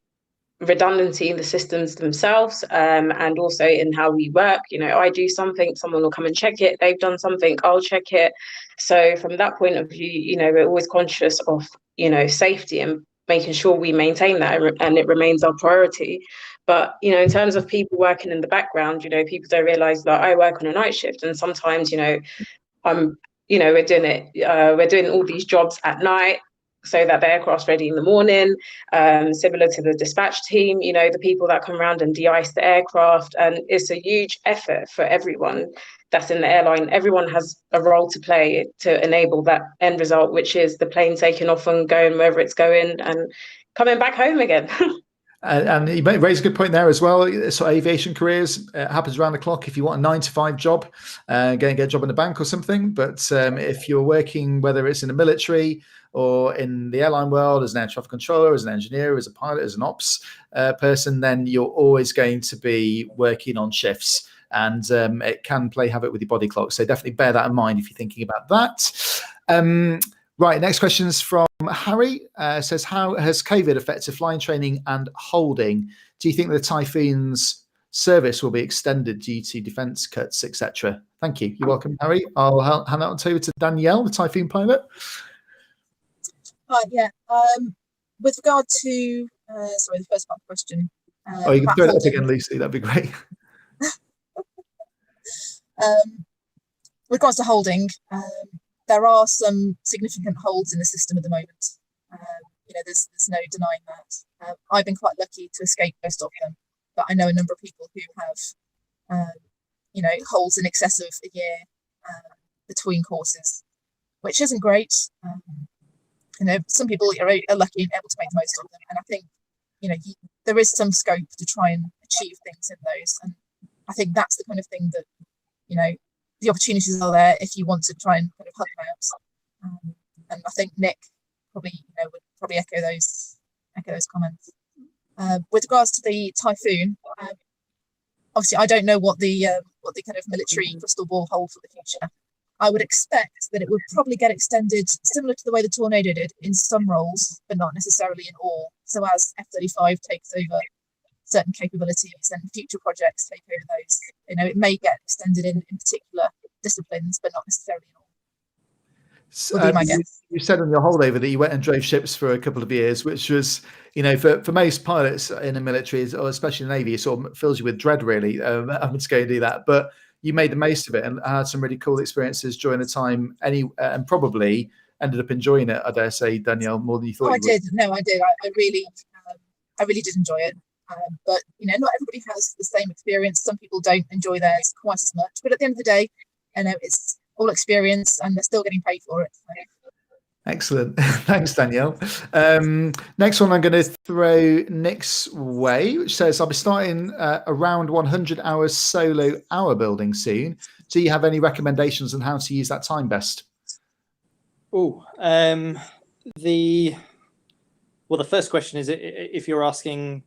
redundancy in the systems themselves, and also in how we work. I do something, someone will come and check it. They've done something, I'll check it. So from that point of view, we're always conscious of, safety and making sure we maintain that, and it remains our priority. But, in terms of people working in the background, people don't realize that I work on a night shift, and sometimes, we're doing all these jobs at night so that the aircraft's ready in the morning, similar to the dispatch team, the people that come around and de-ice the aircraft. And it's a huge effort for everyone that's in the airline. Everyone has a role to play to enable that end result, which is the plane taking off and going wherever it's going and coming back home again. And you raise a good point there as well. So aviation careers happens around the clock. If you want a 9-to-5 job, go and get a job in the bank or something. But if you're working, whether it's in the military or in the airline world, as an air traffic controller, as an engineer, as a pilot, as an ops person, then you're always going to be working on shifts. And it can play havoc with your body clock. So definitely bear that in mind if you're thinking about that. Right, next question is from Harry. Says, how has COVID affected flying training and holding? Do you think the Typhoons service will be extended due to defence cuts, etc.? Thank you. You're welcome, Harry. I'll hand that over to Danielle, the Typhoon pilot. Yeah. With regard to, sorry, the first part of the question. You can throw that up again, Lucy. That'd be great. With regards to holding, there are some significant holds in the system at the moment. There's no denying that. I've been quite lucky to escape most of them, but I know a number of people who have, holds in excess of a year between courses, which isn't great. Some people are lucky and able to make the most of them, and I think, there is some scope to try and achieve things in those, and I think that's the kind of thing that, the opportunities are there if you want to try and kind of hunt them out. And I think Nick probably, would probably echo those comments. With regards to the Typhoon, obviously I don't know what the kind of military crystal ball holds for the future. I would expect that it would probably get extended similar to the way the Tornado did in some roles, but not necessarily in all. So as F-35 takes over certain capabilities and future projects take over those, it may get extended in particular disciplines, but not necessarily in all. So, you said on your holdover that you went and drove ships for a couple of years, which was, for most pilots in the military, or especially in the Navy, it sort of fills you with dread, really. I'm just going to do that. But you made the most of it and had some really cool experiences during the time, and probably ended up enjoying it, I dare say, Danielle, more than you thought. I did. I really did enjoy it. But not everybody has the same experience. Some people don't enjoy theirs quite as much. But at the end of the day, it's all experience, and they're still getting paid for it. So. Excellent. Thanks, Danielle. Next one I'm going to throw Nick's way, which says, I'll be starting around 100 hours solo hour building soon. Do you have any recommendations on how to use that time best? Oh, the first question is if you're asking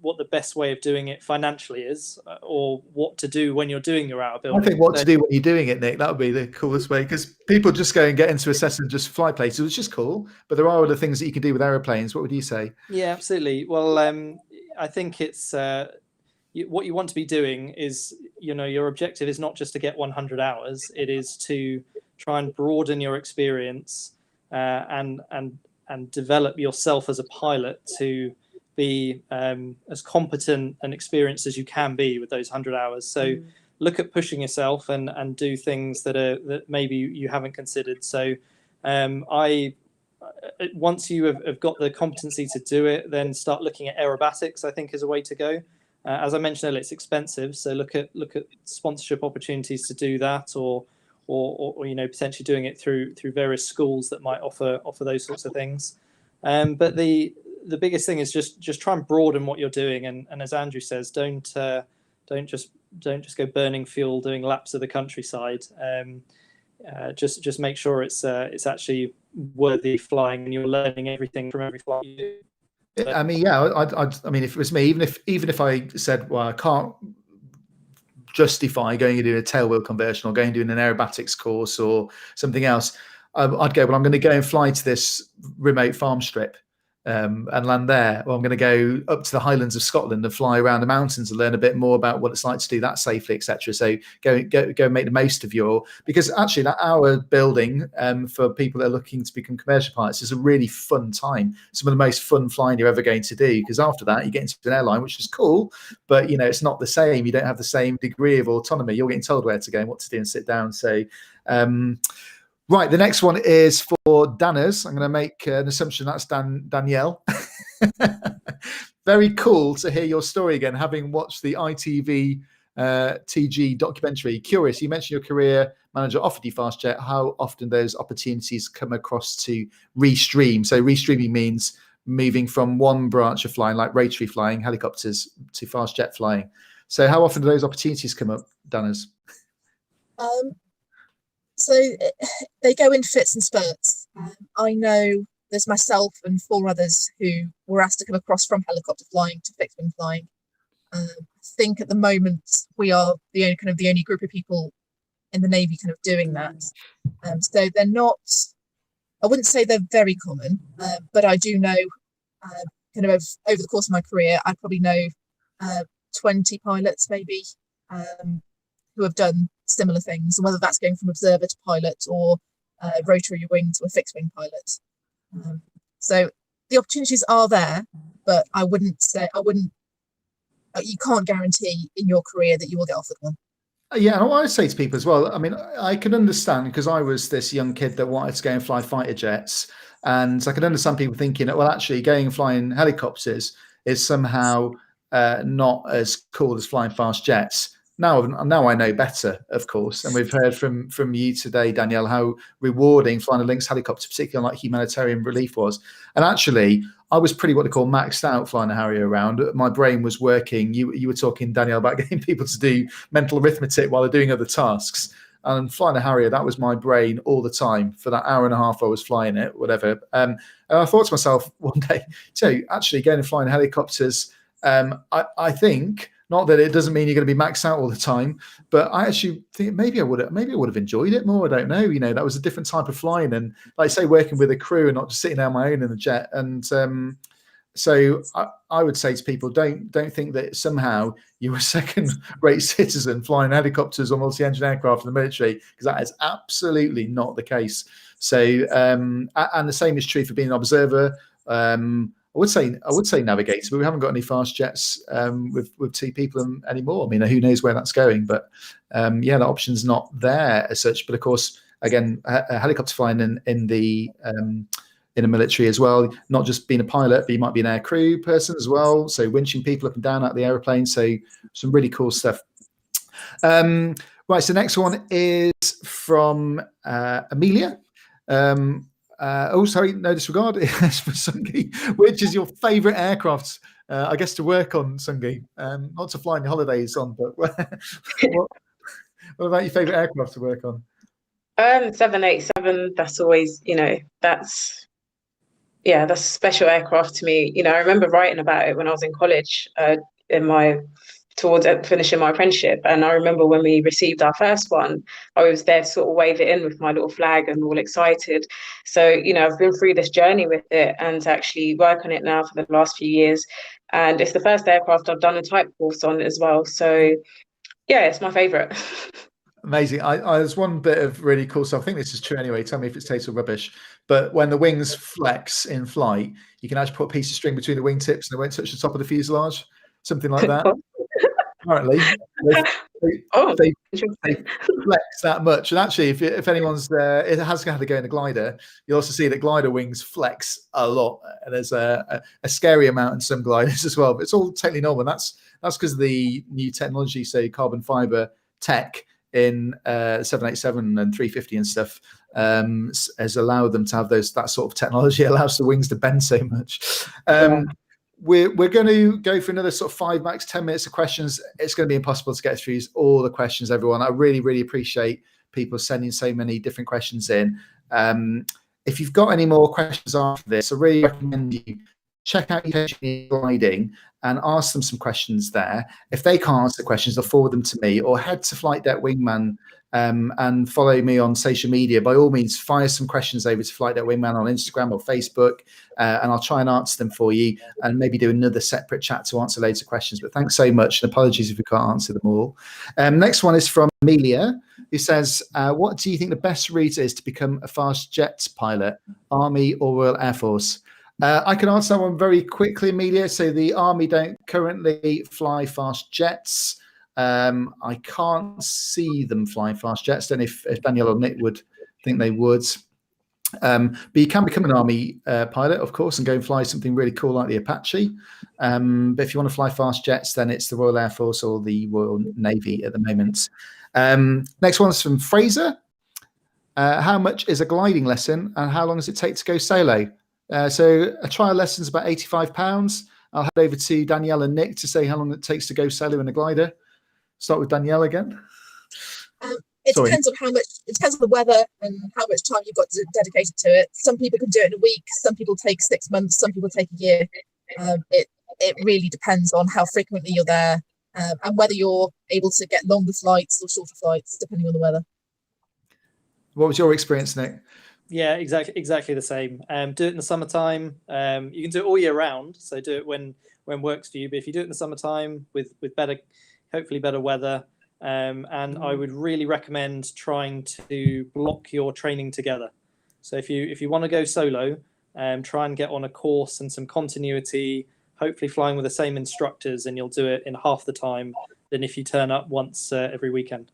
what the best way of doing it financially is, or what to do when you're doing your hour building. I think what to do when you're doing it, Nick, that would be the coolest way, because people just go and get into assess and just fly places, which is cool, but there are other things that you can do with aeroplanes. What would you say? Yeah, absolutely. Well, I think it's what you want to be doing is, your objective is not just to get 100 hours, it is to try and broaden your experience and develop yourself as a pilot to be as competent and experienced as you can be with those 100 hours. So look at pushing yourself and do things that maybe you haven't considered. So once you have got the competency to do it, then start looking at aerobatics, I think, is a way to go. As I mentioned earlier, it's expensive, so look at sponsorship opportunities to do that, or potentially doing it through various schools that might offer those sorts of things. But the biggest thing is just try and broaden what you're doing, and as Andrew says, don't just go burning fuel doing laps of the countryside. Just make sure it's actually worthy flying, and you're learning everything from every flight you do. I mean, yeah, I mean, if it was me, even if I said, well, I can't justify going and doing a tailwheel conversion or going and doing an aerobatics course or something else, I'd go, well, I'm going to go and fly to this remote farm strip and land there. Or I'm going to go up to the Highlands of Scotland and fly around the mountains and learn a bit more about what it's like to do that safely, etc. So go and make the most of because actually that hour building for people that are looking to become commercial pilots is a really fun time. Some of the most fun flying you're ever going to do, because after that you get into an airline, which is cool, but it's not the same. You don't have the same degree of autonomy. You're getting told where to go and what to do and sit down. So right, the next one is for Danners. I'm going to make an assumption that's Danielle. Very cool to hear your story again, having watched the ITV TG documentary. Curious, you mentioned your career manager offered you fast jet. How often those opportunities come across to restream? So restreaming means moving from one branch of flying, like rotary flying, helicopters, to fast jet flying. So how often do those opportunities come up, Danners? So they go in fits and spurts. I know there's myself and 4 others who were asked to come across from helicopter flying to fixed wing flying. I think at the moment we are the only group of people in the Navy kind of doing that. So they're not, I wouldn't say they're very common, but I do know kind of over the course of my career, I probably know 20 pilots maybe who have done similar things, and whether that's going from observer to pilot or rotary wing to a fixed wing pilot. So the opportunities are there, but you can't guarantee in your career that you will get offered one. Yeah, and what I say to people as well, I mean, I can understand, because I was this young kid that wanted to go and fly fighter jets, and I can understand people thinking that, well, actually going and flying helicopters is somehow not as cool as flying fast jets. Now I know better, of course, and we've heard from you today, Danielle, how rewarding flying a Lynx helicopter, particularly on like humanitarian relief, was. And actually, I was pretty what they call maxed out flying a Harrier around. My brain was working. You were talking, Danielle, about getting people to do mental arithmetic while they're doing other tasks. And flying a Harrier, that was my brain all the time for that hour and a half I was flying it, whatever. And I thought to myself one day, actually going and flying helicopters, I think. Not that it doesn't mean you're going to be maxed out all the time, but I actually think maybe I would have enjoyed it more. I don't know. That was a different type of flying, and like I say, working with a crew and not just sitting there on my own in the jet. And so I would say to people, don't think that somehow you're a second-rate citizen flying helicopters or multi-engine aircraft in the military, because that is absolutely not the case. So and the same is true for being an observer. I would say navigator, but we haven't got any fast jets with 2 people anymore. I mean, who knows where that's going? But yeah, the option's not there as such. But of course, again, a helicopter flying in the military as well, not just being a pilot, but you might be an air crew person as well. So winching people up and down out of the aeroplane. So some really cool stuff. Right, so the next one is from Amelia. Sorry, no disregard. It's for Tsungi. Which is your favourite aircraft, I guess, to work on, Tsungi? Not to fly on your holidays on, but what about your favourite aircraft to work on? 787. That's always, that's a special aircraft to me. I remember writing about it when I was in college, towards finishing my apprenticeship. And I remember when we received our first one, I was there to sort of wave it in with my little flag and all excited. So, I've been through this journey with it and actually work on it now for the last few years. And it's the first aircraft I've done a type course on as well. So yeah, it's my favorite. Amazing. There's one bit of really cool stuff. I think this is true anyway. Tell me if it's total rubbish. But when the wings flex in flight, you can actually put a piece of string between the wingtips and they won't touch the top of the fuselage. Something like that. Apparently, they flex that much. And actually, if anyone's it has had to go in a glider, you'll also see that glider wings flex a lot. And there's a scary amount in some gliders as well. But it's all totally normal. That's because of the new technology, say carbon fiber tech in 787 and 350 and stuff, has allowed them to have that sort of technology. It allows the wings to bend so much. We're going to go for another sort of 5 max 10 minutes of questions. It's going to be impossible to get through all the questions, everyone. I really, really appreciate people sending so many different questions in. If you've got any more questions after this, I really recommend you check out your gliding and ask them some questions there. If they can't answer the questions, they'll forward them to me, or head to Flight Deck Wingman and follow me on social media. By all means, fire some questions over to Flight Deck Wingman on Instagram or Facebook, and I'll try and answer them for you and maybe do another separate chat to answer loads of questions. But thanks so much, and apologies if we can't answer them all. Next one is from Amelia, who says, what do you think the best route is to become a fast jet pilot, Army or Royal Air Force? I can answer that one very quickly, Amelia. So the Army don't currently fly fast jets. I can't see them flying fast jets. Don't know if Danielle or Nick would think they would. But you can become an Army pilot, of course, and go and fly something really cool like the Apache. But if you want to fly fast jets, then it's the Royal Air Force or the Royal Navy at the moment. Next one's from Fraser. How much is a gliding lesson and how long does it take to go solo? So a trial lesson is about £85. I'll head over to Danielle and Nick to say how long it takes to go solo in a glider. Start with Danielle again. It depends on it depends on the weather and how much time you've got dedicated to it. Some people can do it in a week. Some people take 6 months. Some people take a year. It really depends on how frequently you're there and whether you're able to get longer flights or shorter flights, depending on the weather. What was your experience, Nick? Yeah, exactly the same. Do it in the summertime. You can do it all year round, so do it when works for you. But if you do it in the summertime with hopefully better weather, and I would really recommend trying to block your training together. So if you want to go solo, try and get on a course and some continuity, hopefully flying with the same instructors, and you'll do it in half the time than if you turn up once every weekend.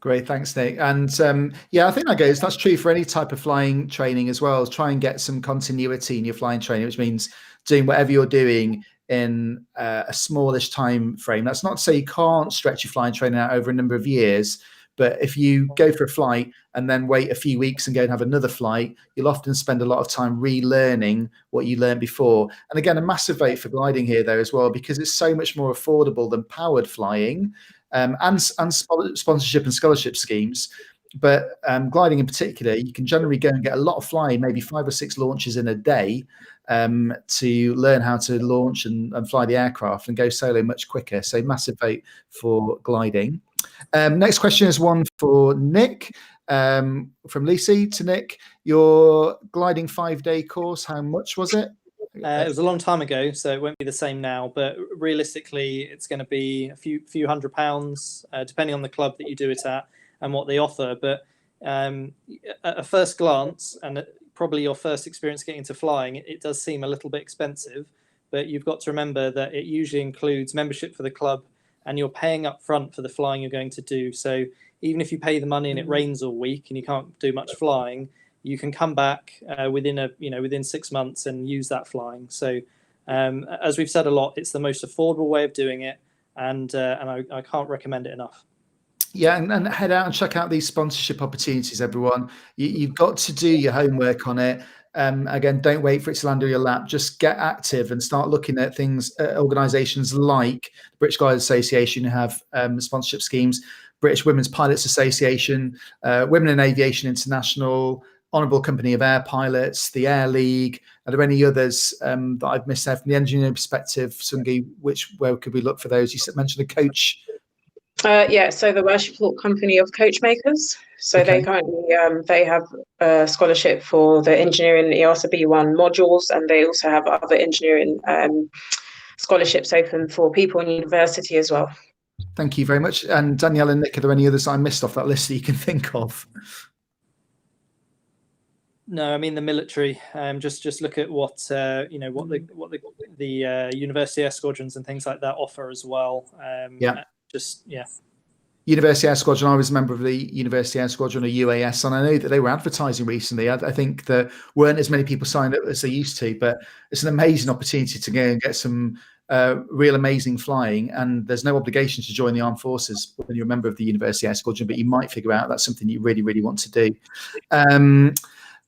Great, thanks, Nick. And I think that's true for any type of flying training as well. Try and get some continuity in your flying training, which means doing whatever you're doing in a smallish time frame. That's not to say you can't stretch your flying training out over a number of years, but if you go for a flight and then wait a few weeks and go and have another flight, you'll often spend a lot of time relearning what you learned before. And again, a massive vote for gliding here, though, as well, because it's so much more affordable than powered flying. And sponsorship and scholarship schemes, but gliding in particular, you can generally go and get a lot of flying, maybe 5 or 6 launches in a day, to learn how to launch and fly the aircraft and go solo much quicker. So massive vote for gliding. Next question is one for Nick, from Lucy to Nick. Your gliding 5-day course, how much was it? It was a long time ago, so it won't be the same now. But realistically, it's going to be a few £100s, depending on the club that you do it at and what they offer. But at a first glance, and probably your first experience getting into flying, it does seem a little bit expensive. But you've got to remember that it usually includes membership for the club, and you're paying up front for the flying you're going to do. So even if you pay the money and it rains all week and you can't do much flying, you can come back within 6 months and use that flying. So as we've said a lot, it's the most affordable way of doing it, and I can't recommend it enough. Yeah, and head out and check out these sponsorship opportunities, everyone. You've got to do your homework on it. Again, don't wait for it to land on your lap. Just get active and start looking at things, organisations like the British Guiders Association who have sponsorship schemes, British Women's Pilots Association, Women in Aviation International, Honourable Company of Air Pilots, the Air League. Are there any others that I've missed out from the engineering perspective, Tsungi? Where could we look for those? You mentioned a coach. Yeah, so the Worshipful Company of Coachmakers. So Okay. they currently they have a scholarship for the engineering EASA B1 modules, and they also have other engineering scholarships open for people in university as well. Thank you very much. And Danielle and Nick, are there any others I missed off that list that you can think of? No, I mean the military. Just look at what what the university air squadrons and things like that offer as well. University Air Squadron. I was a member of the University Air Squadron, or UAS, and I know that they were advertising recently. I think there weren't as many people signed up as they used to, but it's an amazing opportunity to go and get some real amazing flying. And there's no obligation to join the armed forces when you're a member of the University Air Squadron, but you might figure out that's something you really, really want to do. I'm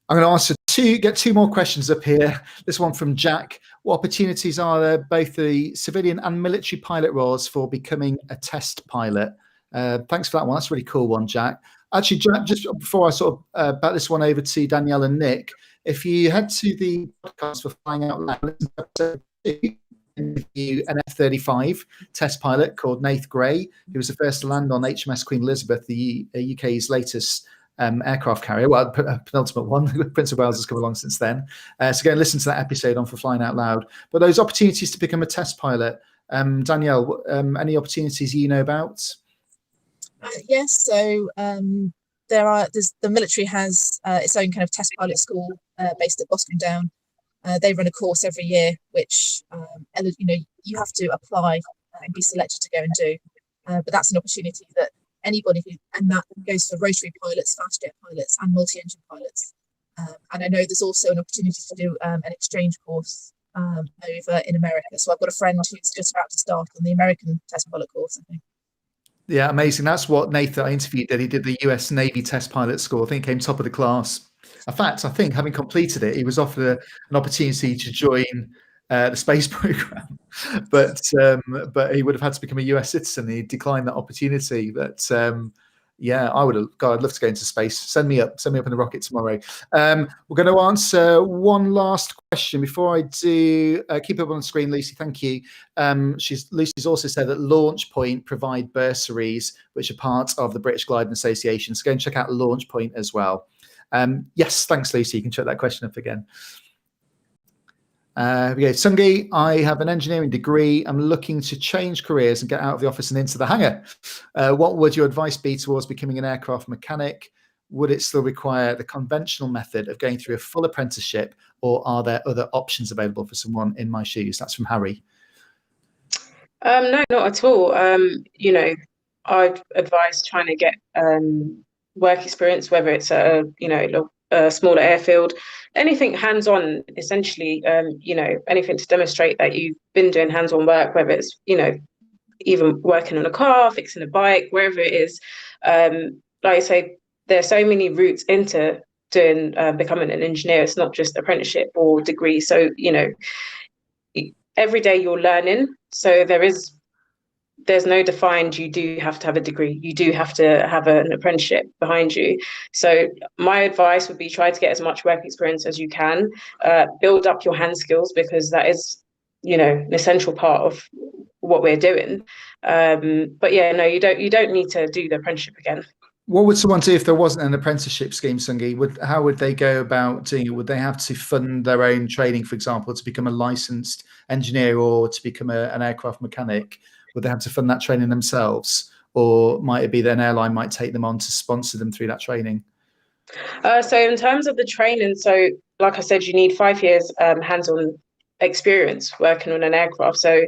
going to ask get two more questions up here. This one from Jack. What opportunities are there, both the civilian and military pilot roles, for becoming a test pilot? Thanks for that one. That's a really cool one, Jack. Actually, Jack, just before I sort of bat this one over to Danielle and Nick, if you head to the podcast for Flying Out Loud, listen to episode 2, interview an F-35 test pilot called Nath Gray, who was the first to land on HMS Queen Elizabeth, the UK's latest aircraft carrier, well, penultimate one. Prince of Wales has come along since then. So go and listen to that episode on For Flying Out Loud. But those opportunities to become a test pilot, Danielle, any opportunities you know about? Yes, so the military has its own kind of test pilot school based at Boscombe Down. They run a course every year, which you have to apply and be selected to go and do. But that's an opportunity that anybody and that goes for rotary pilots, fast jet pilots, and multi-engine pilots. And I know there's also an opportunity to do an exchange course over in America. So I've got a friend who's just about to start on the American test pilot course, I think. Yeah, amazing. That's what Nathan I interviewed did. He did the US Navy test pilot school. I think he came top of the class. In fact, I think having completed it, he was offered an opportunity to join the space program, but he would have had to become a US citizen. He declined that opportunity. But yeah, I would have. God, I'd love to go into space. Send me up in the rocket tomorrow. We're going to answer one last question before I do. Keep it up on the screen, Lucy. Thank you. Lucy's also said that Launch Point provide bursaries, which are part of the British Gliding Association. So go and check out Launch Point as well. Yes, thanks, Lucy. You can check that question up again. Here we go. Tsungi, I have an engineering degree. I'm looking to change careers and get out of the office and into the hangar. What would your advice be towards becoming an aircraft mechanic? Would it still require the conventional method of going through a full apprenticeship, or are there other options available for someone in my shoes? That's from Harry. No, not at all. I'd advise trying to get work experience, whether it's at a smaller airfield, anything hands-on, essentially, anything to demonstrate that you've been doing hands-on work, whether it's, even working on a car, fixing a bike, wherever it is. Like I say, there's so many routes into doing becoming an engineer. It's not just apprenticeship or degree. So, every day you're learning. So there's no defined, you do have to have a degree, you do have to have an apprenticeship behind you. So my advice would be try to get as much work experience as you can, build up your hand skills, because that is, an essential part of what we're doing. But yeah, no, you don't need to do the apprenticeship again. What would someone do if there wasn't an apprenticeship scheme, Tsungi? How would they go about doing it? Would they have to fund their own training, for example, to become a licensed engineer or to become an aircraft mechanic? Would they have to fund that training themselves, or might it be that an airline might take them on to sponsor them through that training? So in terms of the training, so like I said, you need 5 years hands-on experience working on an aircraft. So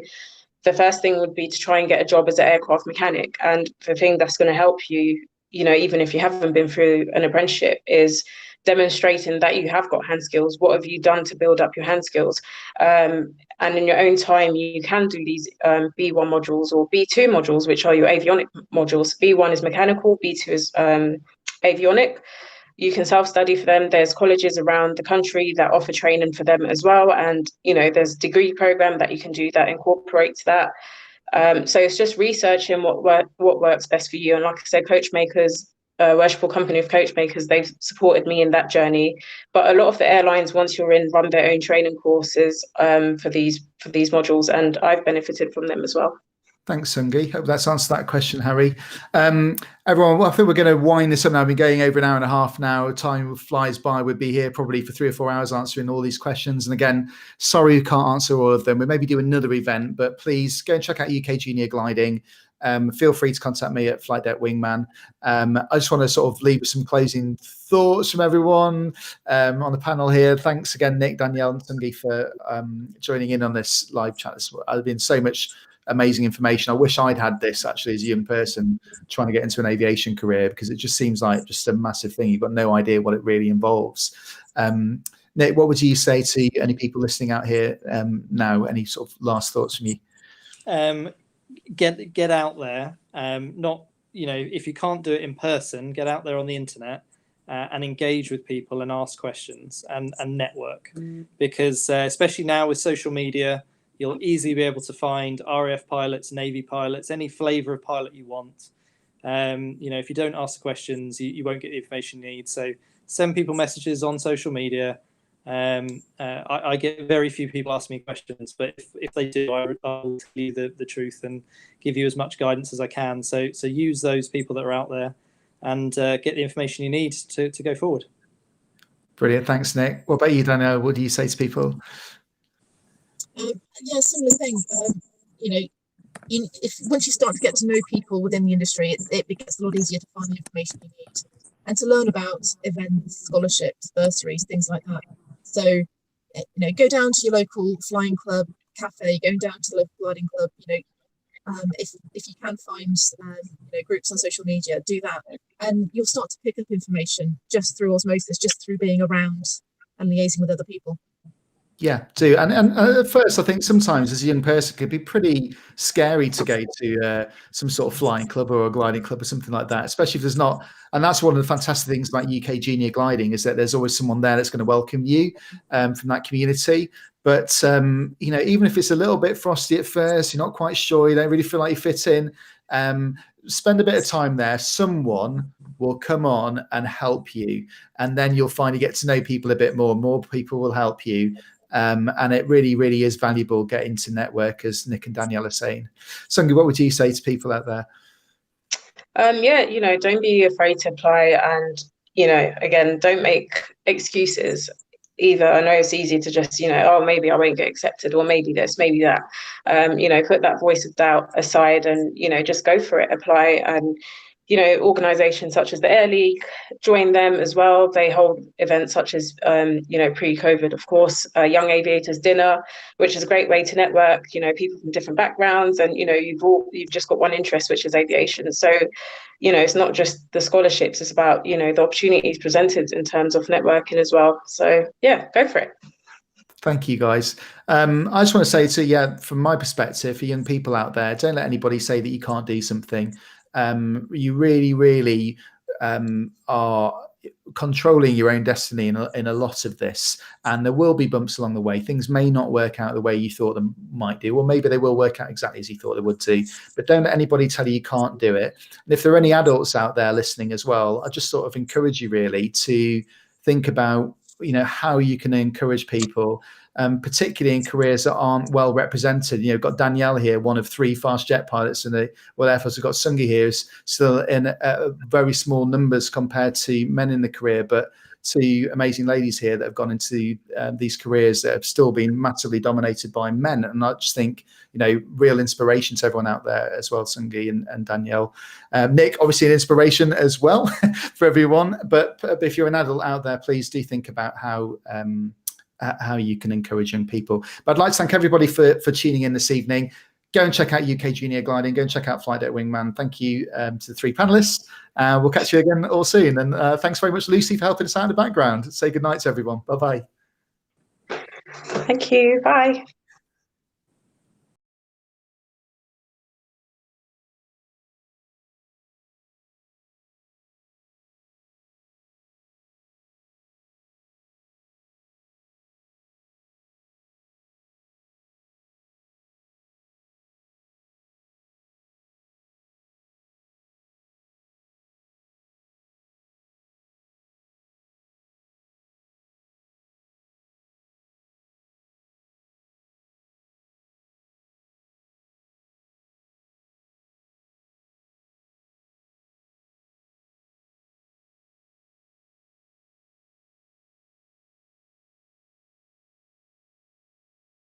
the first thing would be to try and get a job as an aircraft mechanic. And the thing that's going to help you even if you haven't been through an apprenticeship, is demonstrating that you have got hand skills. What have you done to build up your hand skills? And in your own time, you can do these B1 modules or B2 modules, which are your avionic modules. B1 is mechanical, B2 is avionic. You can self-study for them. There's colleges around the country that offer training for them as well. And, there's a degree program that you can do that incorporates that. So it's just researching what works best for you. And like I said, Coachmakers, worshipful company of Coachmakers, they've supported me in that journey. But a lot of the airlines, once you're in, run their own training courses for these modules, and I've benefited from them as well. Thanks, Tsungi. Hope that's answered that question, Harry. Everyone, well, I think we're going to wind this up now. I've been going over an hour and a half now. Time flies by. We'll be here probably for 3 or 4 hours answering all these questions. And again, sorry we can't answer all of them. We'll maybe do another event, but please go and check out UK Junior Gliding. Feel free to contact me at Flight Deck Wingman. I just want to sort of leave with some closing thoughts from everyone on the panel here. Thanks again, Nick, Danielle, and Tsungi for joining in on this live chat. There's been so much amazing information. I wish I'd had this actually as a young person trying to get into an aviation career, because it just seems like just a massive thing. You've got no idea what it really involves. Nick, what would you say to any people listening out here now? Any sort of last thoughts from you? Get out there. Not, if you can't do it in person, get out there on the internet and engage with people and ask questions and network. Because especially now with social media, you'll easily be able to find RAF pilots, Navy pilots, any flavour of pilot you want. If you don't ask the questions, you won't get the information you need. So send people messages on social media. I get very few people ask me questions, but if they do, I'll tell you the truth and give you as much guidance as I can. So use those people that are out there and get the information you need to go forward. Brilliant. Thanks, Nick. What about you, Danielle? What do you say to people? Yeah, similar thing. If once you start to get to know people within the industry, it gets a lot easier to find the information you need and to learn about events, scholarships, bursaries, things like that. So, go down to your local flying club, cafe, going down to the local gliding club. If you can find groups on social media, do that, and you'll start to pick up information just through osmosis, just through being around and liaising with other people. Yeah, do. And at first, I think sometimes as a young person, it could be pretty scary to go to some sort of flying club or a gliding club or something like that, especially if there's not. And that's one of the fantastic things about UK Junior Gliding, is that there's always someone there that's going to welcome you from that community. But, even if it's a little bit frosty at first, you're not quite sure, you don't really feel like you fit in, spend a bit of time there. Someone will come on and help you. And then you'll finally get to know people a bit more. More people will help you. And it really, really is valuable getting to network, as Nick and Danielle are saying. Tsungi, what would you say to people out there? Don't be afraid to apply, and, again, don't make excuses either. I know it's easy to just, maybe I won't get accepted, or maybe this, maybe that. Put that voice of doubt aside and, just go for it, apply. And, organizations such as the Air League, join them as well. They hold events such as, pre-COVID, of course, Young Aviators Dinner, which is a great way to network, people from different backgrounds, and, you've just got one interest, which is aviation. So, it's not just the scholarships, it's about, the opportunities presented in terms of networking as well. So, yeah, go for it. Thank you, guys. I just want to say from my perspective, for young people out there, don't let anybody say that you can't do something. You really, really are controlling your own destiny in a lot of this, and there will be bumps along the way. Things may not work out the way you thought them might do, or maybe they will work out exactly as you thought they would do, but don't let anybody tell you can't do it. And if there are any adults out there listening as well, I just sort of encourage you really to think about how you can encourage people, particularly in careers that aren't well represented. You've got Danielle here, one of 3 fast jet pilots in the Royal Air Force. We've got Tsungi here, who's still in very small numbers compared to men in the career, but 2 amazing ladies here that have gone into these careers that have still been massively dominated by men. And I just think, real inspiration to everyone out there as well, Tsungi and Danielle. Nick, obviously an inspiration as well for everyone. But if you're an adult out there, please do think about how you can encourage young people. But I'd like to thank everybody for tuning in this evening. go and check out UK Junior Gliding, go and check out Flight Deck Wingman. Thank you to the three panelists. We'll catch you again all soon. And thanks very much, Lucy, for helping us out in the background. Say good night to everyone. Bye-bye. Thank you. Bye.